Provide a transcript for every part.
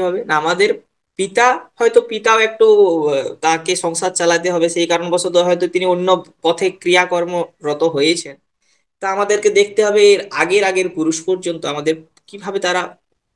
হবে না আমাদের পিতা, হয়তো পিতাও একটু তাকে সংসার চালাতে হবে, সেই কারণবশত হয়তো তিনি অন্য পথে ক্রিয়াকর্মরত হয়েছেন। তা আমাদেরকে দেখতে হবে এর আগের আগের পুরুষ পর্যন্ত আমাদের কিভাবে তারা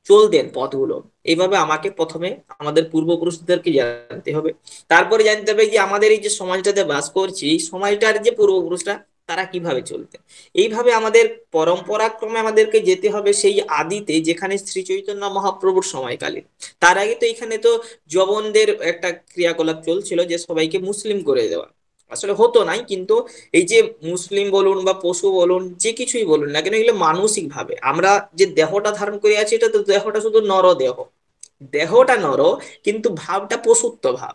চলতেন পথগুলো। এইভাবে আমাকে প্রথমে আমাদের পূর্বপুরুষদেরকে জানতে হবে। তারপরে জানতে হবে যে আমাদের এই যে সমাজটাতে বাস করছি, এই সমাজটার যে পূর্বপুরুষরা তারা কিভাবে চলতেন। এইভাবে আমাদের পরম্পরাক্রমে আমাদেরকে যেতে হবে সেই আদিতে, যেখানে শ্রী চৈতন্য মহাপ্রভুর সময়কালে। তার আগে তো এখানে তো জবনদের একটা ক্রিয়াকলাপ চলছিল, যে সবাইকে মুসলিম করে দেওয়া। আসলে হতো নাই, কিন্তু এই যে মুসলিম বলুন বা পশু বলুন, যে কিছুই বলুন না কেন, এগুলো মানসিক ভাবে আমরা যে দেহটা ধারণ করে আছি, এটা তো দেহটা শুধু নর দেহ, দেহটা নর, কিন্তু ভাবটা পশুত্ব ভাব।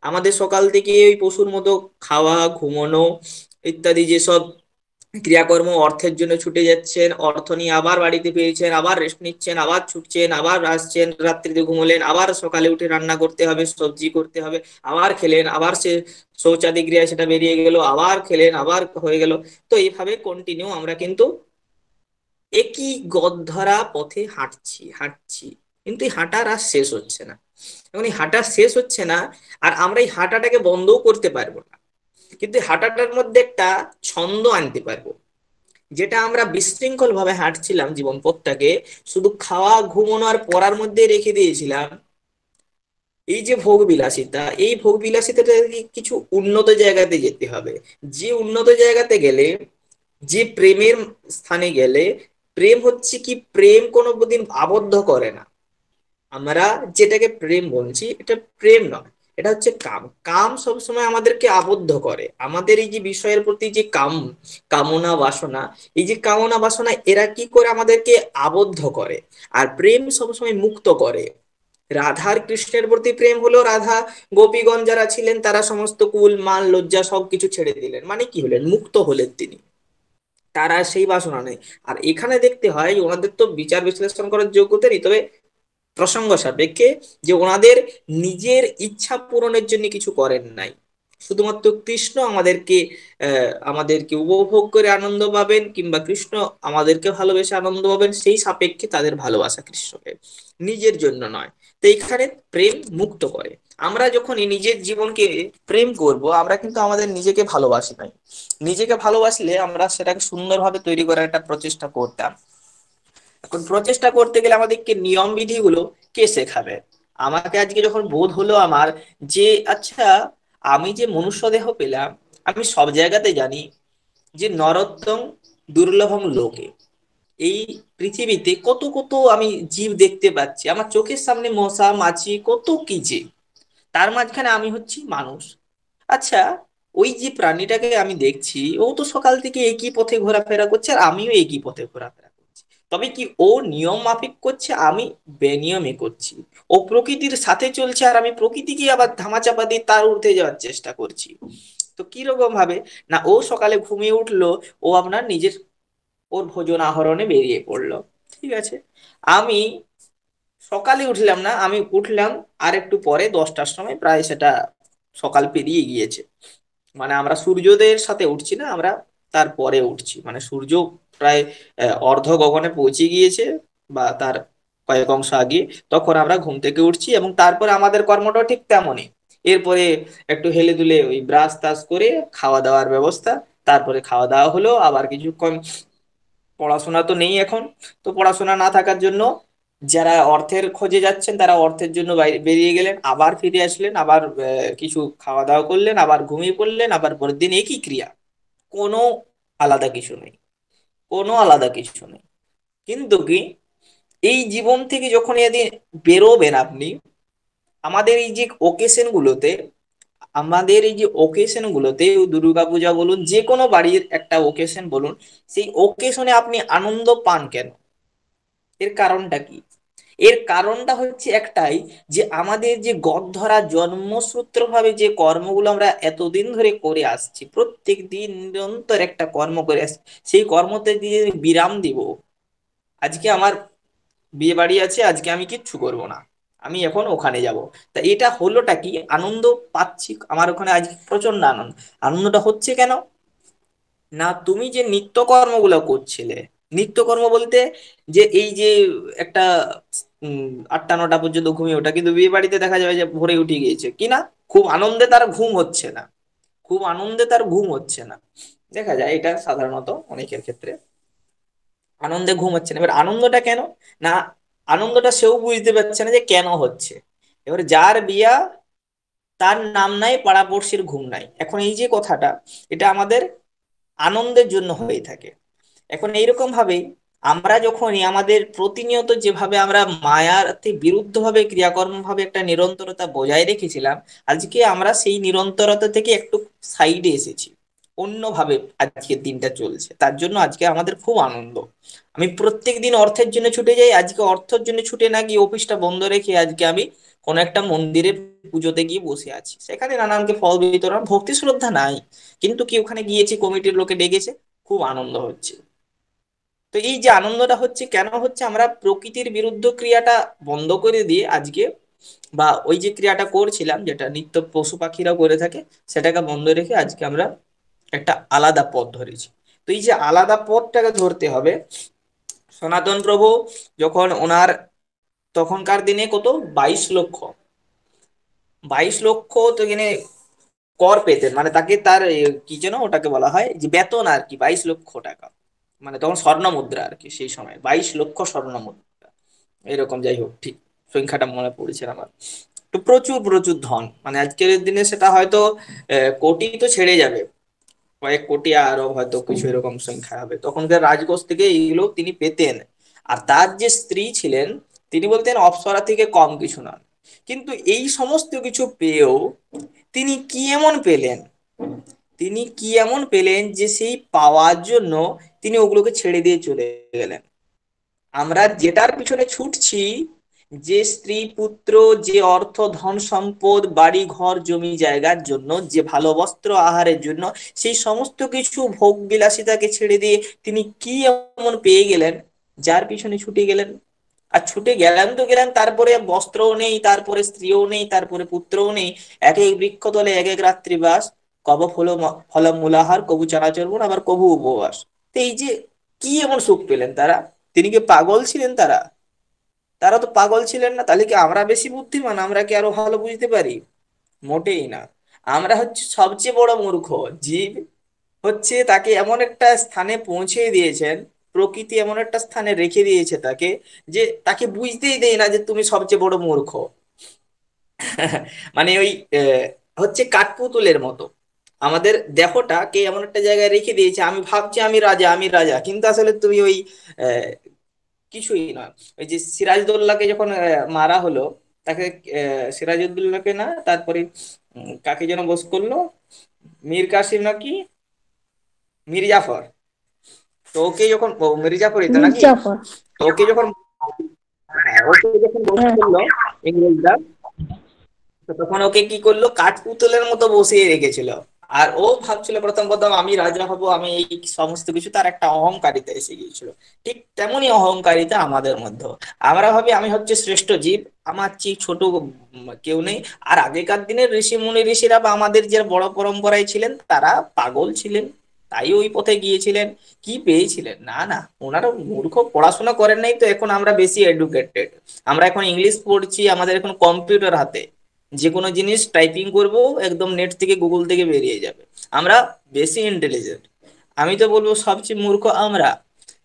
আমাদের সকাল থেকে ওই পশুর মতো খাওয়া, ঘুমানো ইত্যাদি যেসব ক্রিয়াকর্ম, অর্থের জন্য ছুটে যাচ্ছেন, অর্থ নিয়ে আবার বাড়িতে ফিরছেন, আবার রেস্ট নিচ্ছেন, আবার ছুটছেন, আবার আসছেন, রাত্রিতে ঘুমলেন, আবার সকালে উঠে রান্না করতে হবে, সবজি করতে হবে, আবার খেলেন, আবার সে শৌচাদি ক্রিয়া সেটা বেরিয়ে গেল, আবার খেলেন, আবার হয়ে গেল। তো এইভাবে কন্টিনিউ আমরা কিন্তু একই গথ ধরা পথে হাঁটছি হাঁটছি, কিন্তু এই হাঁটার আর শেষ হচ্ছে না। এখন এই হাঁটা শেষ হচ্ছে না, আর আমরা এই হাঁটাটাকে বন্ধও করতে পারবো না। কিন্তু এই হাঁটাটার মধ্যে একটা ছন্দ আনতে পারবো। যেটা আমরা বিশৃঙ্খল ভাবে হাঁটছিলাম জীবন পথটাকে, শুধু খাওয়া, ঘুমানো আর পড়ার মধ্যে রেখে দিয়েছিলাম, এই যে ভোগ বিলাসিতা, এই ভোগ বিলাসিতাটা কিছু উন্নত জায়গাতে যেতে হবে। যে উন্নত জায়গাতে গেলে, যে প্রেমের স্থানে গেলে, প্রেম হচ্ছে কি, প্রেম কোনোদিন আবদ্ধ করে না। আমরা যেটাকে প্রেম বলছি, এটা প্রেম নয়, এটা হচ্ছে কাম। কাম সবসময় আমাদেরকে আবদ্ধ করে। আমাদের এই যে বিষয়ের প্রতি যে কামনা বাসনা, এই যে কামনা বাসনা, এরা কি করে আমাদেরকে আবদ্ধ করে। আর প্রেম সবসময় মুক্ত করে। রাধার কৃষ্ণের প্রতি প্রেম হলো, রাধা গোপীগণ যারা ছিলেন তারা সমস্ত কুল মান লজ্জা সবকিছু ছেড়ে দিলেন, মানে কি হলেন, মুক্ত হলেন তিনি। তার আর সেই বাসনা নেই। আর এখানে দেখতে হয় ওনাদের তো বিচার বিশ্লেষণ করার যোগ্যতা নেই, তবে প্রসঙ্গ সাপেক্ষে, যে ওনাদের নিজের ইচ্ছা পূরণের জন্য কিছু করেন নাই। শুধুমাত্র কৃষ্ণ আমাদেরকে উপভোগ করে আনন্দ পাবেন, কিংবা কৃষ্ণ আমাদেরকে ভালোবেসে আনন্দ পাবেন, সেই সাপেক্ষে তাদের ভালোবাসা কৃষ্ণকে, নিজের জন্য নয়। তো এইখানে প্রেম মুক্ত করে। আমরা যখন এই নিজের জীবনকে প্রেম করব, আমরা কিন্তু আমাদের নিজেকে ভালোবাসি নাই। নিজেকে ভালোবাসলে আমরা সেটাকে সুন্দরভাবে তৈরি করার একটা প্রচেষ্টা করতাম। এখন প্রচেষ্টা করতে গেলে আমাদেরকে নিয়ম বিধি গুলো কে শেখাবে। আমাকে আজকে যখন বোধ হলো আমার, যে আচ্ছা, আমি যে মনুষ্য দেহ পেলাম, আমি সব জায়গাতে জানি যে নরোত্তম দুর্লভম লোকে, এই পৃথিবীতে কত কত আমি জীব দেখতে পাচ্ছি, আমার চোখের সামনে মশা মাছি কত কি যে, তার মাঝখানে আমি হচ্ছি মানুষ। আচ্ছা, ওই যে প্রাণীটাকে আমি দেখছি, ও তো সকাল থেকে একই পথে ঘোরাফেরা করছে, আর আমিও একই পথে ঘোরাফেরা করছি। তবে কি ও নিয়ম মাফিক করছে, আমি বেনিয়মে করছি। ও প্রকৃতির সাথে চলছে, আর আমি প্রকৃতিকে আবার ধামাচাপা দিয়ে তার ঊর্ধ্বে যাওয়ার চেষ্টা করছি। তো কি রকম ভাবে, না ও সকালে ঘুমিয়ে উঠলো, ও আপনার নিজের ওর ভোজন আহরণে বেরিয়ে পড়লো, ঠিক আছে। আমি সকালে উঠলাম না, আমি উঠলাম আর একটু পরে 10টার সময়, প্রায় সেটা সকাল পেরিয়ে গিয়েছে। মানে আমরা সূর্যোদয়ের সাথে উঠছি না, আমরা তারপরে উঠছি, মানে সূর্য প্রায় অর্ধ গগনে পৌঁছে গিয়েছে, বা তার কয়েক অংশ আগে, তখন আমরা ঘুম থেকে উঠছি। এবং তারপরে আমাদের কর্মটা ঠিক তেমনই। এরপরে একটু হেলে দুলে ওই ব্রাশ টাশ করে খাওয়া দাওয়ার ব্যবস্থা। তারপরে খাওয়া দাওয়া হলো, আবার কিছুক্ষণ পড়াশোনা তো নেই এখন। তো পড়াশোনা না থাকার জন্য যারা অর্থের খোঁজে যাচ্ছেন, তারা অর্থের জন্য বাইরে বেরিয়ে গেলেন, আবার ফিরে আসলেন, আবার কিছু খাওয়া দাওয়া করলেন, আবার ঘুমিয়ে পড়লেন, আবার পরের দিন একই ক্রিয়া। কোনো আলাদা কিছু নেই, কোনো আলাদা কিছু নেই। কিন্তু কি, এই জীবন থেকে যখন এদিন বেরোবেন আপনি, আমাদের এই যে ওকেশন গুলোতে, আমাদের এই যে ওকেশন গুলোতে, দুর্গাপূজা বলুন, যে কোনো বাড়ির একটা ওকেশন বলুন, সেই ওকেশনে আপনি আনন্দ পান কেন? এর কারণটা কি? এর কারণটা হচ্ছে একটাই, যে আমাদের যে গদ ধরা জন্মসূত্র ভাবে যে কর্মগুলো আমরা এতদিন ধরে করে আসছি, প্রত্যেক দিন নিরন্তর একটা কর্ম করে আসছি, সেই কর্মতে দিয়ে বিরাম দিব। আজকে আমার বিয়ে বাড়ি আছে, আজকে আমি কিচ্ছু করব না, আমি এখন ওখানে যাব। তা এটা হলোটা কি, আনন্দ পাচ্ছি আমার ওখানে আজ প্রচন্ড আনন্দ। আনন্দটা হচ্ছে কেন? না, তুমি যে নিত্যকর্মগুলো করছিলে, নিত্যকর্ম বলতে, যে এই যে একটা 8টা 9টা পর্যন্ত ঘুমিয়ে ওঠা, কিন্তু বিয়ে বাড়িতে দেখা যাবে যে ভোরে উঠে গিয়েছে কিনা, খুব আনন্দে তার ঘুম হচ্ছে না, খুব আনন্দে তার ঘুম হচ্ছে না। দেখা যায় এটা সাধারণত অনেকের ক্ষেত্রে আনন্দে ঘুম হচ্ছে না। এবার আনন্দটা কেন না, আনন্দটা সেও বুঝতে পারছে না যে কেন হচ্ছে। এবার যার বিয়া তার নাম নাই, পাড়াপড়শির ঘুম নাই। এখন এই যে কথাটা, এটা আমাদের আনন্দের জন্য হয়ে থাকে। এখন এইরকম ভাবেই আমরা যখনই আমাদের প্রতিনিয়ত যেভাবে আমরা মায়াতে বিরুদ্ধ ভাবে ক্রিয়াকর্ম ভাবে একটা নিরন্তরতা বজায় রেখেছিলাম, আজকে আমরা সেই নিরন্তরতা থেকে একটু সাইডে এসেছি, অন্যভাবে আজকের দিনটা চলছে। তার জন্য আজকে আমাদের খুব আনন্দ। আমি প্রত্যেক দিন অর্থের জন্য ছুটে যাই, আজকে অর্থের জন্য ছুটে না গিয়ে অফিসটা বন্ধ রেখে আজকে আমি কোন একটা মন্দিরে পুজোতে গিয়ে বসে আছি, সেখানে নানানকে ফল বিতরণ, ভক্তি শ্রদ্ধা নাই, কিন্তু কি ওখানে গিয়েছি, কমিটির লোকে ডেকেছে, খুব আনন্দ হচ্ছে। তো এই যে আনন্দটা হচ্ছে কেন হচ্ছে, আমরা প্রকৃতির বিরুদ্ধ ক্রিয়াটা বন্ধ করে দিয়ে আজকে, বা ওই যে ক্রিয়াটা করছিলাম যেটা নিত্য পশু পাখিরা করে থাকে, সেটাকে বন্ধ রেখে আজকে আমরা একটা আলাদা পথ ধরেছি। তো এই যে আলাদা পথটাকে ধরতে হবে, সনাতন প্রভু যখন ওনার তখনকার দিনে কত, 22 লক্ষ, 22 লক্ষ তো এখানে কর পেতেন, মানে তাকে তার কি যেন ওটাকে বলা হয় যে বেতন আর কি, 22 লক্ষ টাকা, মানে তখন স্বর্ণ মুদ্রা আর কি, সেই সময় 22 লক্ষ স্বর্ণ মুদ্রা, এরকম যাই হোক, ঠিক সংখ্যাটা মনে পড়েছে না আমার। তো প্রচুর প্রচুর ধন, মানে আজকের দিনে সেটা হয়তো কোটি তো ছেড়ে যাবে, কয়েক কোটি আরো হয়তো কিছু এরকম সংখ্যা হবে, তখনকার রাজকোষ থেকে এইগুলো তিনি পেতেন। আর তার যে স্ত্রী ছিলেন, তিনি বলতেন অপ্সরা থেকে কম কিছু নন। কিন্তু এই সমস্ত কিছু পেয়েও তিনি কি এমন পেলেন, তিনি কি এমন পেলেন যে সেই পাওয়ার জন্য তিনি ওগুলোকে ছেড়ে দিয়ে চলে গেলেন। আমরা যেটার পিছনে ছুটছি, যে স্ত্রী পুত্র, যে অর্থ ধন সম্পদ বাড়ি ঘর জমি জায়গার জন্য, যে ভালো বস্ত্র আহারের জন্য, সেই সমস্ত কিছু ভোগ বিলাসিতাকে ছেড়ে দিয়ে তিনি কি এমন পেয়ে গেলেন যার পিছনে ছুটে গেলেন। আর ছুটে গেলেন তো গেলেন, তারপরে বস্ত্রও নেই, তারপরে স্ত্রীও নেই, তারপরে পুত্রও নেই, এক এক বৃক্ষতলে এক এক রাত্রি বাস, কব ফল মূলাহার, কবু চানাচুর গুণ, আবার কবু উপবাস। তো এই যে কি এমন সুখ পেলেন তারা, তিনি কি পাগল ছিলেন তারা? তারা তো পাগল ছিলেন না। তাহলে কি আমরা বেশি বুদ্ধিমান, আমরা কি আরো ভালো বুঝতে পারি? মোটেই না। আমরা হচ্ছে সবচেয়ে বড় মূর্খ। জীব হচ্ছে তাকে এমন একটা স্থানে পৌঁছে দিয়েছেন, প্রকৃতি এমন একটা স্থানে রেখে দিয়েছে তাকে, যে তাকে বুঝতেই দেয় না যে তুমি সবচেয়ে বড় মূর্খ। মানে ওই হচ্ছে কাঠপুতুলের মতো আমাদের দেহটাকে এমন একটা জায়গায় রেখে দিয়েছে, আমি ভাবছি আমি রাজা, আমি রাজা, কিন্তু আসলে তুমি ওই আহ, কিছুই নয়। ওই যে সিরাজদৌল্লাকে যখন মারা হলো, তাকে সিরাজউদ্দৌলাকে না, তারপরে কাকে যেন বস করলো, মীর কাসিম নাকি মীর জাফর, তো ওকে যখন মীর জাফরই তো নাকি, মির্জাফর। তো ওকে যখন, হ্যাঁ ওকে যখন বস হ্যাঁ। করলো ইংরেজরা, তো তখন ওকে কি করলো, কাঠপুতুলের মতো বসিয়ে রেখেছিল। আর ও ভাবছিল প্রথম প্রথম আমি রাজা হব, আমি এই সমস্ত কিছু, তার একটা অহংকারিতা এসে গিয়েছিল। ঠিক তেমনই অহংকারিতা আমাদের মধ্যে, আমরা ভাবি আমি হচ্ছে শ্রেষ্ঠ জীব, আমার চেয়ে ছোট কেউ নেই। আর আগেকার দিনের ঋষিরা বা আমাদের যে বড় পরম্পরায় ছিলেন, তারা পাগল ছিলেন, তাই ওই পথে গিয়েছিলেন। কি পেয়েছিলেন? না না, ওনারা মূর্খ, পড়াশোনা করেন নাই, তো এখন আমরা বেশি এডুকেটেড। আমরা এখন ইংলিশ পড়ছি, আমাদের এখন কম্পিউটার হাতে, যে কোনো জিনিস টাইপিং করব, একদম নেট থেকে গুগল থেকে বেরিয়ে যাবে। আমরা বেশি ইন্টেলিজেন্ট। আমি তো বলবো সবচেয়ে মূর্খ আমরা।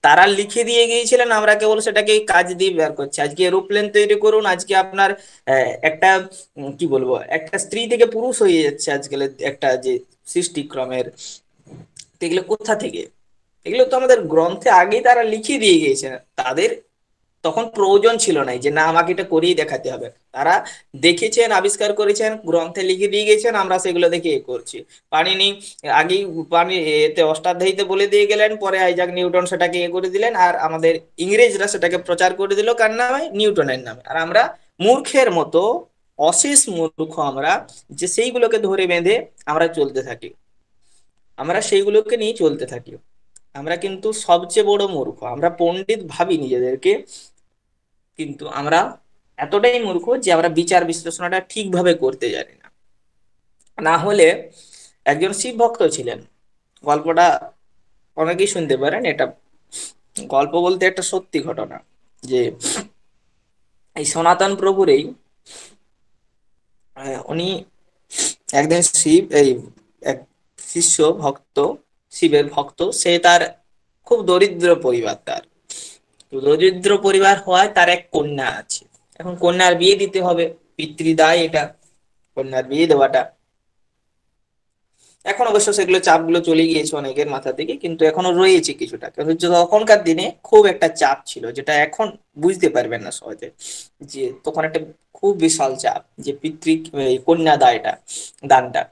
তারা লিখে দিয়ে গিয়েছিলেন, আমরা কেবল সেটাকে কাজ দিয়ে বের করছি। আজকে এরোপ্লেন তৈরি করুন, আজকে আপনার একটা কি বলবো, একটা স্ত্রী থেকে পুরুষ হয়ে যাচ্ছে আজকাল, একটা যে সৃষ্টিক্রমের, তো এগুলো কোথা থেকে? এগুলো তো আমাদের গ্রন্থে আগেই তারা লিখে দিয়ে গিয়েছেন। তাদের তখন প্রয়োজন ছিল না যে না আমাকে এটা করেই দেখাতে হবে। তারা দেখেছেন, আবিষ্কার করেছেন, গ্রন্থে লিখে দিয়ে গেছেন, আমরা সেগুলো দেখে এ করছি। পানিনি আগেই পানি এতে অষ্টাধ্যায়ীতে বলে দিয়ে গেলেন, পরে আইজাক নিউটন সেটাকে এ করে দিলেন, আর আমাদের ইংরেজরা সেটাকে প্রচার করে দিল কার নামে? নিউটনের নামে। আর আমরা মূর্খের মতো, অশেষ মূর্খ আমরা, যে সেইগুলোকে ধরে বেঁধে আমরা চলতে থাকি, আমরা সেইগুলোকে নিয়ে চলতে থাকি। আমরা কিন্তু সবচেয়ে বড় মূর্খ, আমরা পণ্ডিত ভাবি নিজেদেরকে, কিন্তু আমরা এতটাই মূর্খ যে আমরা বিচার বিশ্লেষণটা ঠিকভাবে করতে জানি না। না হলে একজন শিব ভক্ত ছিলেন, গল্পটা অনেকেই শুনতে পারেন, এটা গল্প বলতে একটা সত্যি ঘটনা, যে এই সনাতন প্রভুরই উনি একদিন শিব এই এক শিষ্য ভক্ত, শিবের ভক্ত, সে তার খুব দরিদ্র পরিবার, তার তো দরিদ্র পরিবার হওয়ায় তার এক কন্যা আছে। এখন কন্যার বিয়ে দিতে হবে, পিতৃদায় এটা, কন্যার বিয়ে দেওয়াটা। এখন অবশ্য সেগুলো চাপগুলো চলে গিয়েছে অনেকের মাথা থেকে, কিন্তু এখনো রয়েছে কিছুটা, কিন্তু তখনকার দিনে খুব একটা চাপ ছিল, যেটা এখন বুঝতে পারবেন না সহজে। যে তখন একটা খুব বিশাল চাপ, যে এই কন্যা দায়টা, দানটা।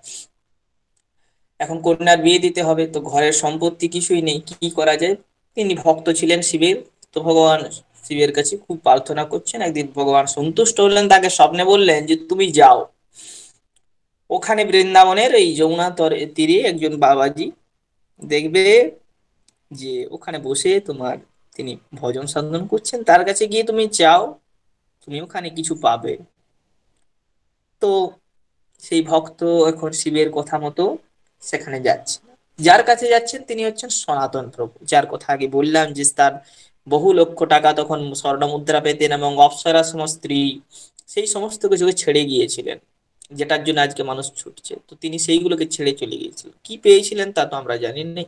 এখন কন্যার বিয়ে দিতে হবে, তো ঘরের সম্পত্তি কিছুই নেই, কি করা যায়? তিনি ভক্ত ছিলেন শিবের, তো ভগবান শিবের কাছে খুব প্রার্থনা করছেন। একদিন ভগবান সন্তুষ্ট হলেন, তাকে স্বপ্নে বললেন যে তুমি যাও ওখানে বৃন্দাবনের এই যমুনা তীরে একজন বাবাজি দেখবে, যে ওখানে বসে তোমার তিনি ভজন সাধন করছেন, তার কাছে গিয়ে তুমি চাও, তুমি ওখানে কিছু পাবে। তো সেই ভক্ত এখন শিবের কথা মতো সেখানে যাচ্ছে। যার কাছে যাচ্ছেন তিনি হচ্ছেন সনাতন প্রভু, যার কথা আগে বললাম, যে তার বহু লক্ষ টাকা তখন স্বর্ণ মুদ্রা পেতেন, এবং অপ্সরা সমস্ত স্ত্রী, সেই সমস্ত কিছুকে ছেড়ে গিয়েছিলেন, যেটার জন্য আজকে মানুষ ছুটছে। তো তিনি সেইগুলোকে ছেড়ে চলে গিয়েছিলেন, কি পেয়েছিলেন তা তো আমরা জানি না।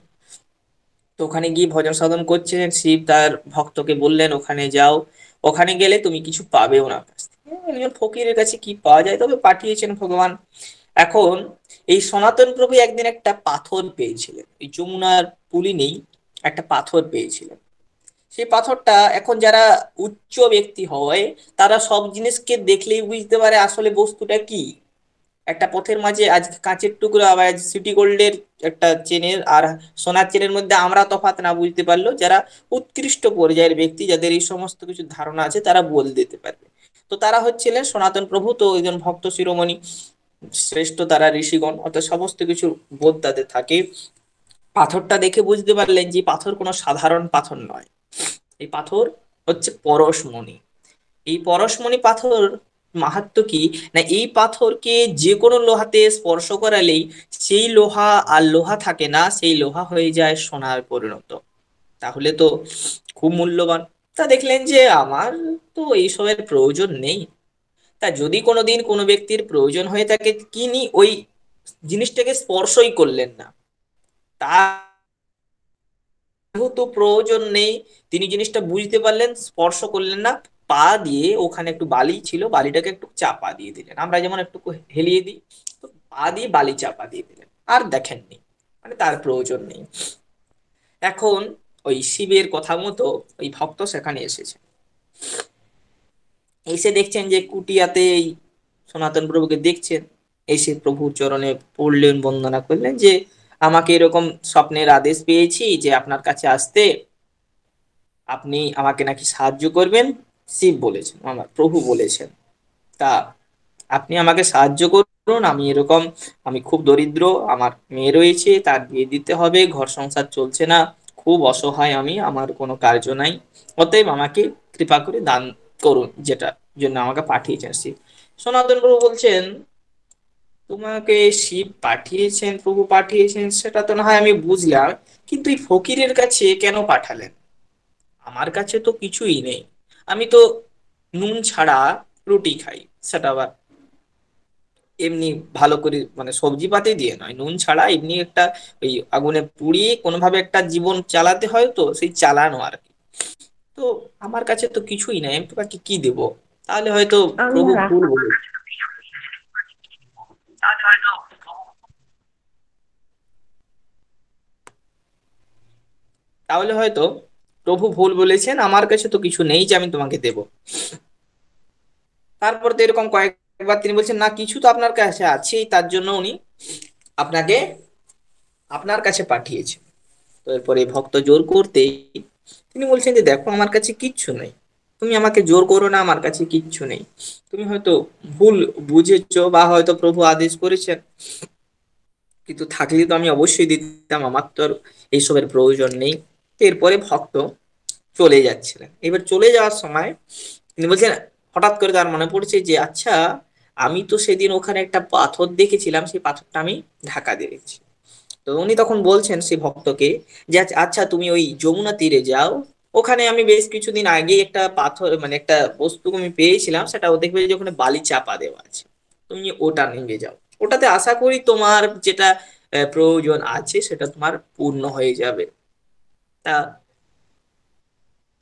তো ওখানে গিয়ে ভজন সাধন করছেন, শিব তার ভক্তকে বললেন ওখানে যাও, ওখানে গেলে তুমি কিছু পাবে ওনার কাছ থেকে। একজন ফকিরের কাছে কি পাওয়া যায়, তবে পাঠিয়েছেন ভগবান। এখন এই সনাতন প্রভু একদিন একটা পাথর পেয়েছিলেন, এই যমুনার পুলি নেই, একটা পাথর পেয়েছিলেন। সেই পাথরটা, এখন যারা উচ্চ ব্যক্তি হয় তারা সব জিনিসকে দেখলেই বুঝতে পারে আসলে বস্তুটা কি। একটা পথের মাঝে আজ কাঁচের টুকরো, আবার আজ সিটি গোল্ডের একটা চেনের আর সোনার চেনের মধ্যে আমরা তফাৎ না বুঝতে পারলেও, যারা উৎকৃষ্ট পর্যায়ের ব্যক্তি, যাদের এই সমস্ত কিছু ধারণা আছে, তারা বলে দিতে পারবে। তো তারা হচ্ছিলেন সনাতন প্রভু, তো একজন ভক্ত শিরোমণি, শ্রেষ্ঠ তারা ঋষিগণ, অর্থাৎ সমস্ত কিছু বোধ তাদের থাকে। পাথরটা দেখে বুঝতে পারলেন যে পাথর কোনো সাধারণ পাথর নয়, এই পাথর হচ্ছে পরশমণি। এই পরশমণি পাথর মাহাত্ম্য কি, না এই পাথরকে যে কোনো লোহাতে স্পর্শ করালেই সেই লোহা আর লোহা থাকে না, সেই লোহা হয়ে যায় সোনার পরিণত। তাহলে তো খুব মূল্যবান। তা দেখলেন যে আমার তো এইসবের প্রয়োজন নেই, তা যদি কোনোদিন কোনো ব্যক্তির প্রয়োজন হয়ে থাকে, তিনি ওই জিনিসটাকে স্পর্শই করলেন না, তার যেহেতু প্রয়োজন নেই, তিনি জিনিসটা বুঝতে পারলেন, স্পর্শ করলেন না, পা দিয়ে ওখানে একটু বালি ছিল, বালিটাকে একটু চাপা দিয়ে দিলেন, আমরা যেমন একটু হেলিয়ে দিই, তো পা দিয়ে বালি চাপা দিয়ে দিলেন, আর দেখেননি, মানে তার প্রয়োজন নেই। এখন ওই শিবের কথা মতো ওই ভক্ত সেখানে এসেছে, এসে দেখছেন যে কুটিয়াতে এই সনাতন প্রভুকে দেখছেন, এসে প্রভুর চরণে পড়লেন, বন্দনা করলেন যে আমাকে এরকম স্বপ্নের আদেশ পেয়েছি যে আপনার কাছে আসতে, আপনি আমাকে নাকি সাহায্য করবেন, শিব বলেছেন, আমার প্রভু বলেছেন। তা আপনি আমাকে সাহায্য করুন, আমি এরকম, আমি খুব দরিদ্র, আমার মেয়ে রয়েছে, তার বিয়ে দিতে হবে, ঘর সংসার চলছে না, খুব অসহায় আমি, আমার কোনো কার্য নাই, অতএব আমাকে কৃপা করে দান করুন, যেটা জন্য আমাকে পাঠিয়েছেন শিব। সনাতন প্রভু বলছেন, তোমাকে শিব পাঠিয়েছেন, প্রভু পাঠিয়েছেন, সেটা তো না হয় আমি বুঝলাম, কিন্তু এই ফকিরের কাছে কেন পাঠালেন? আমার কাছে তো কিছুই নেই, আমি তো নুন ছাড়া রুটি খাই, সেটা আবার এমনি ভালো করে, মানে সবজি পাতি দিয়ে নয়, নুন ছাড়া এমনি একটা ওই আগুনে পুড়িয়ে কোনোভাবে একটা জীবন চালাতে হয়, তো সেই চালানো আর কি। তো আমার কাছে তো কিছুই নাই, আমি তোমাকে কি দেবো? তাহলে হয়তো প্রভু ভুল বলে, তাহলে হয়তো প্রভু ভুল বলেছেন, আমার কাছে তো কিছু নেই যে আমি তোমাকে দেবো। তারপর তো এরকম কয়েকবার তিনি বলছেন না, কিছু তো আপনার কাছে আছেই, তার জন্য উনি আপনাকে আপনার কাছে পাঠিয়েছেন। তো এরপরে ভক্ত জোর করতেই তিনি বলছেন যে দেখো আমার কাছে কিচ্ছু নেই, তুমি আমাকে জোর করো না, আমার কাছে কিচ্ছু নেই, তুমি হয়তো ভুল বুঝেছো, বা হয়তো প্রভু আদেশ করেছেন, কিন্তু থাকলে তো আমি অবশ্যই দিতাম, আমার তো আর এইসবের প্রয়োজন নেই। তো এরপরে ভক্ত চলে যাচ্ছিলেন, এবার চলে যাওয়ার সময় তিনি বলছেন, হঠাৎ করে তার মনে পড়ছে যে আচ্ছা, আমি তো সেদিন ওখানে একটা পাথর দেখেছিলাম, সেই পাথরটা আমি ঢাকা দিয়েছি। তো উনি তখন বলছেন সেই ভক্তকে যে আচ্ছা আচ্ছা, তুমি ওই যমুনা তীরে যাও, ওখানে আমি বেশ কিছুদিন আগে একটা পাথর মানে একটা বস্তু আমি পেয়েছিলাম, সেটাও দেখবে যে ওখানে বালি চাপা দেওয়া আছে, তুমি ওটা নিয়ে যাও। ওটাতে আশা করি তোমার যেটা প্রয়োজন আছে সেটা তোমার পূর্ণ হয়ে যাবে। তা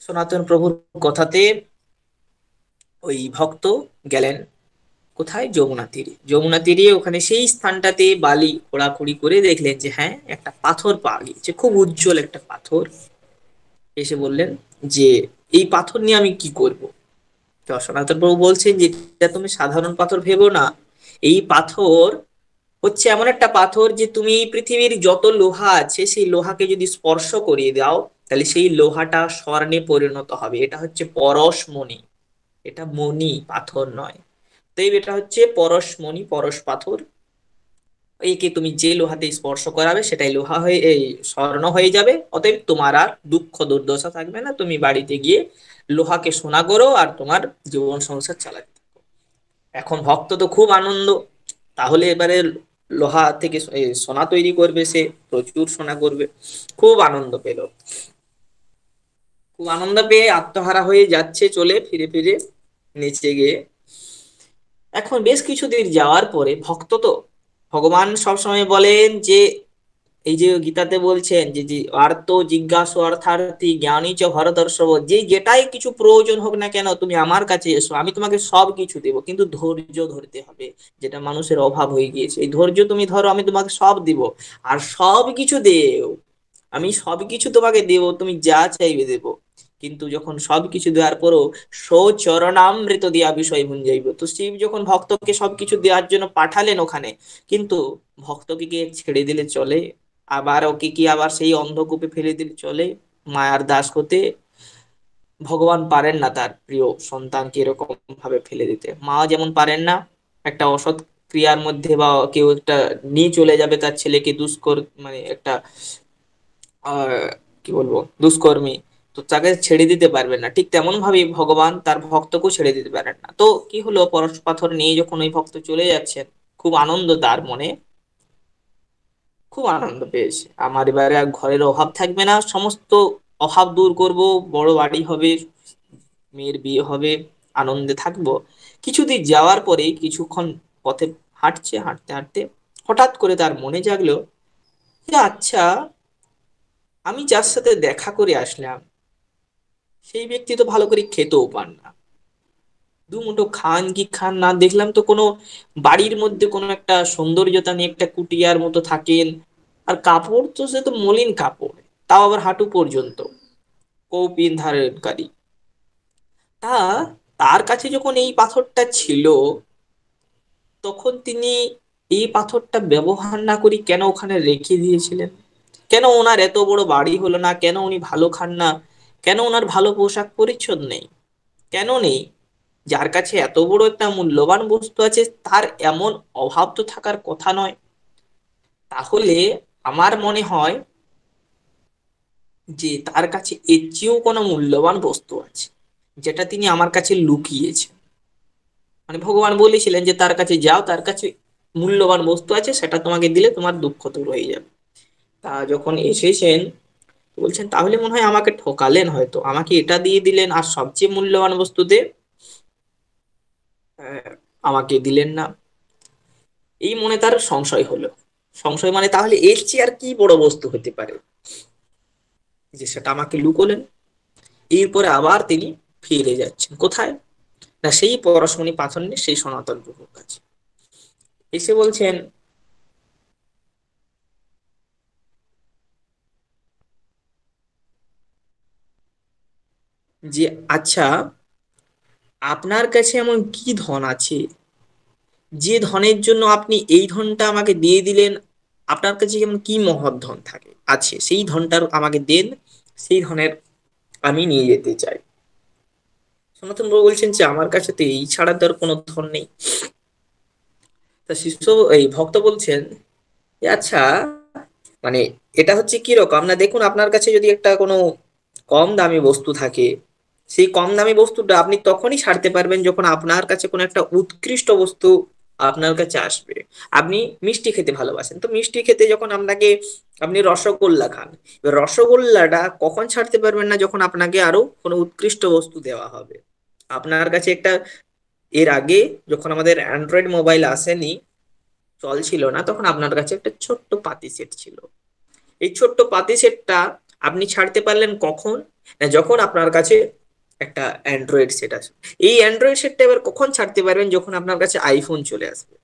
সনাতন প্রভুর কথাতে ওই ভক্ত গেলেন কোথায়, যমুনা তীরে। যমুনা তীরে ওখানে সেই স্থানটাতে বালি খোঁড়াখুড়ি করে দেখলেন যে হ্যাঁ একটা পাথর পাওয়া গিয়েছে, খুব উজ্জ্বল একটা পাথর। এসে বললেন যে এই পাথর নিয়ে আমি কি করব। তো সনাতন প্রভু বলছেন যে এটা তুমি সাধারণ পাথর ভেবো না, এই পাথর হচ্ছে এমন একটা পাথর যে তুমি পৃথিবীর যত লোহা আছে সেই লোহাকে যদি স্পর্শ করিয়ে দাও তাহলে সেই লোহাটা স্বর্ণে পরিণত হবে। এটা হচ্ছে পরশমণি, এটা মণি পাথর নয়। তো এটা হচ্ছে পরশমণি, পরশ পাথর। একে তুমি যে লোহাতে স্পর্শ করাবে সেটাই লোহা হয়ে এই স্বর্ণ হয়ে যাবে। অতএব তোমার আর দুঃখ দুর্দশা থাকবে না, তুমি বাড়িতে গিয়ে লোহাকে সোনা করো আর তোমার জীবন সংসার চালাতে থাকো। এখন ভক্ত তো খুব আনন্দ, তাহলে এবারে লোহা থেকে সোনা তৈরি করবে, সে প্রচুর সোনা করবে। খুব আনন্দ পেল, খুব আনন্দ পেয়ে আত্মহারা হয়ে যাচ্ছে চলে ফিরে ফিরে নিচে গিয়ে। এখন বেশ কিছুদিন যাওয়ার পরে ভক্ত তো, ভগবান সবসময় বলেন যে এই যে গীতাতে বলছেন যে যে আর্ত জিজ্ঞাসু অর্থার্থী জ্ঞানী চ ভরতর্ষভ, যে যেটাই কিছু প্রয়োজন হোক না কেন তুমি আমার কাছে এসো, আমি তোমাকে সব কিছু দেবো, কিন্তু ধৈর্য ধরতে হবে, যেটা মানুষের অভাব হয়ে গিয়েছে। এই ধৈর্য তুমি ধরো, আমি তোমাকে সব দিব, আর সব কিছু দেও, আমি সবকিছু তোমাকে দেব, তুমি যা চাইবে দেব। কিন্তু যখন সবকিছু দেওয়ার পরও সচরণামৃত দিয়া বিষয় ভুঞ্জাইব, তো শিব যখন ভক্তকে সবকিছু দেওয়ার জন্য পাঠালেন ওখানে, কিন্তু ভক্তকে কি ছেড়ে দিলে চলে? আবার ওকে কি আবার সেই অন্ধকূপে ফেলে দিলে চলে? মায়ার দাস হতে ভগবান পারেন না তার প্রিয় সন্তানকে এরকম ভাবে ফেলে দিতে। মা যেমন পারেন না একটা অসৎ ক্রিয়ার মধ্যে, বা কেউ একটা নিয়ে চলে যাবে তার ছেলেকে দুষ্কর মানে একটা আহ কি বলবো দুষ্কর্মী, তো তাকে ছেড়ে দিতে পারবেন না, ঠিক তেমন ভাবে ভগবান তার ভক্তকেও ছেড়ে দিতে পারেন না। তো কি হলো, পরশ পাথর নিয়ে যখন ওই ভক্ত চলে যাচ্ছেন, খুব আনন্দ তার মনে, খুব আনন্দ পেয়েছে। আমার এবারে আর ঘরের অভাব থাকবে না, সমস্ত অভাব দূর করব, বড় বাড়ি হবে, মেয়ের বিয়ে হবে, আনন্দে থাকবো। কিছুদিন যাওয়ার পরে কিছুক্ষণ পথে হাঁটছে, হাঁটতে হাঁটতে হঠাৎ করে তার মনে জাগলো যে আচ্ছা, আমি যার সাথে দেখা করে আসলাম সেই ব্যক্তি তো ভালো করে খেতেও পান না, দুমুঠো খান কি খান না, দেখলাম তো কোনো বাড়ির মধ্যে কোনো একটা সৌন্দর্যতা নিয়ে একটা কুটিয়ার মতো থাকেন, আর কাপড় তো সে তো মলিন কাপড়, তাও আবার হাঁটু পর্যন্ত, কৌপিন ধারণকারী। তা তার কাছে যখন এই পাথরটা ছিল, তখন তিনি এই পাথরটা ব্যবহার না করি কেন ওখানে রেখে দিয়েছিলেন? কেন ওনার এত বড় বাড়ি হলো না? কেন উনি ভালো খান না? কেন ওনার ভালো পোশাক পরিচ্ছদ নেই? কেন নেই? যার কাছে এত বড় একটা মূল্যবান বস্তু আছে তার এমন অভাব তো থাকার কথা নয়। তাহলে আমার মনে হয় যে তার কাছে এর চেয়েও কোনো মূল্যবান বস্তু আছে, যেটা তিনি আমার কাছে লুকিয়েছেন। মানে ভগবান বলেছিলেন যে তার কাছে যাও, তার কাছে মূল্যবান বস্তু আছে, সেটা তোমাকে দিলে তোমার দুঃখ দূর হয়ে যাবে। তা যখন এসেছেন বলছেন তাহলে মনে হয় আমাকে ঠকালেন, হয়তো আমাকে এটা দিয়ে দিলেন আর সবচেয়ে মূল্যবান বস্তুতে আমাকে দিলেন না। এই মনে তার সংশয় হলো। সংশয় মানে তাহলে এর চেয়ে আর কি বড় বস্তু হতে পারে যে সেটা আমাকে লুকোলেন। এরপরে আবার তিনি ফিরে যাচ্ছেন কোথায়, না সেই পরশমণি পাথর নিয়ে সেই সনাতন প্রভুর কাছে এসে বলছেন যে আচ্ছা, আপনার কাছে এমন কি ধন আছে যে ধনের জন্য আপনি এই ধনটা আমাকে দিয়ে দিলেন? আপনার কাছে এমন কি মহৎ ধন থাকে আছে, সেই ধনটা আমাকে দেন, সেই ধনের আমি নিয়ে যেতে চাই। সনাতন বাবু বলছেন যে আমার কাছে তো এই ছাড়া তো আর কোনো ধন নেই। তা শিষ্য এই ভক্ত বলছেন যে আচ্ছা, মানে এটা হচ্ছে কি রকম না, দেখুন আপনার কাছে যদি একটা কোনো কম দামি বস্তু থাকে, সেই কম দামি বস্তুটা আপনি তখনই ছাড়তে পারবেন যখন আপনার কাছে কোনো একটা উৎকৃষ্ট বস্তু আপনার কাছে আসবে। আপনি মিষ্টি খেতে ভালোবাসেন, তো মিষ্টি খেতে যখন আপনাকে, আপনি রসগোল্লা খান, এবার রসগোল্লাটা কখন ছাড়তে পারবেন না, যখন আপনাকে আরো কোনো উৎকৃষ্ট বস্তু দেওয়া হবে। আপনার কাছে একটা, এর আগে যখন আমাদের অ্যান্ড্রয়েড মোবাইল আসেনি, চলছিল না, তখন আপনার কাছে একটা ছোট্ট পাতি সেট ছিল। এই ছোট্ট পাতি সেটটা আপনি ছাড়তে পারলেন কখন, না যখন আপনার কাছে একটা অ্যান্ড্রয়েড সেট আছে। এই অ্যান্ড্রয়েড সেটটা এবার কখন ছাড়তে পারবেন, যখন আপনার কাছে আইফোন চলে আসবে।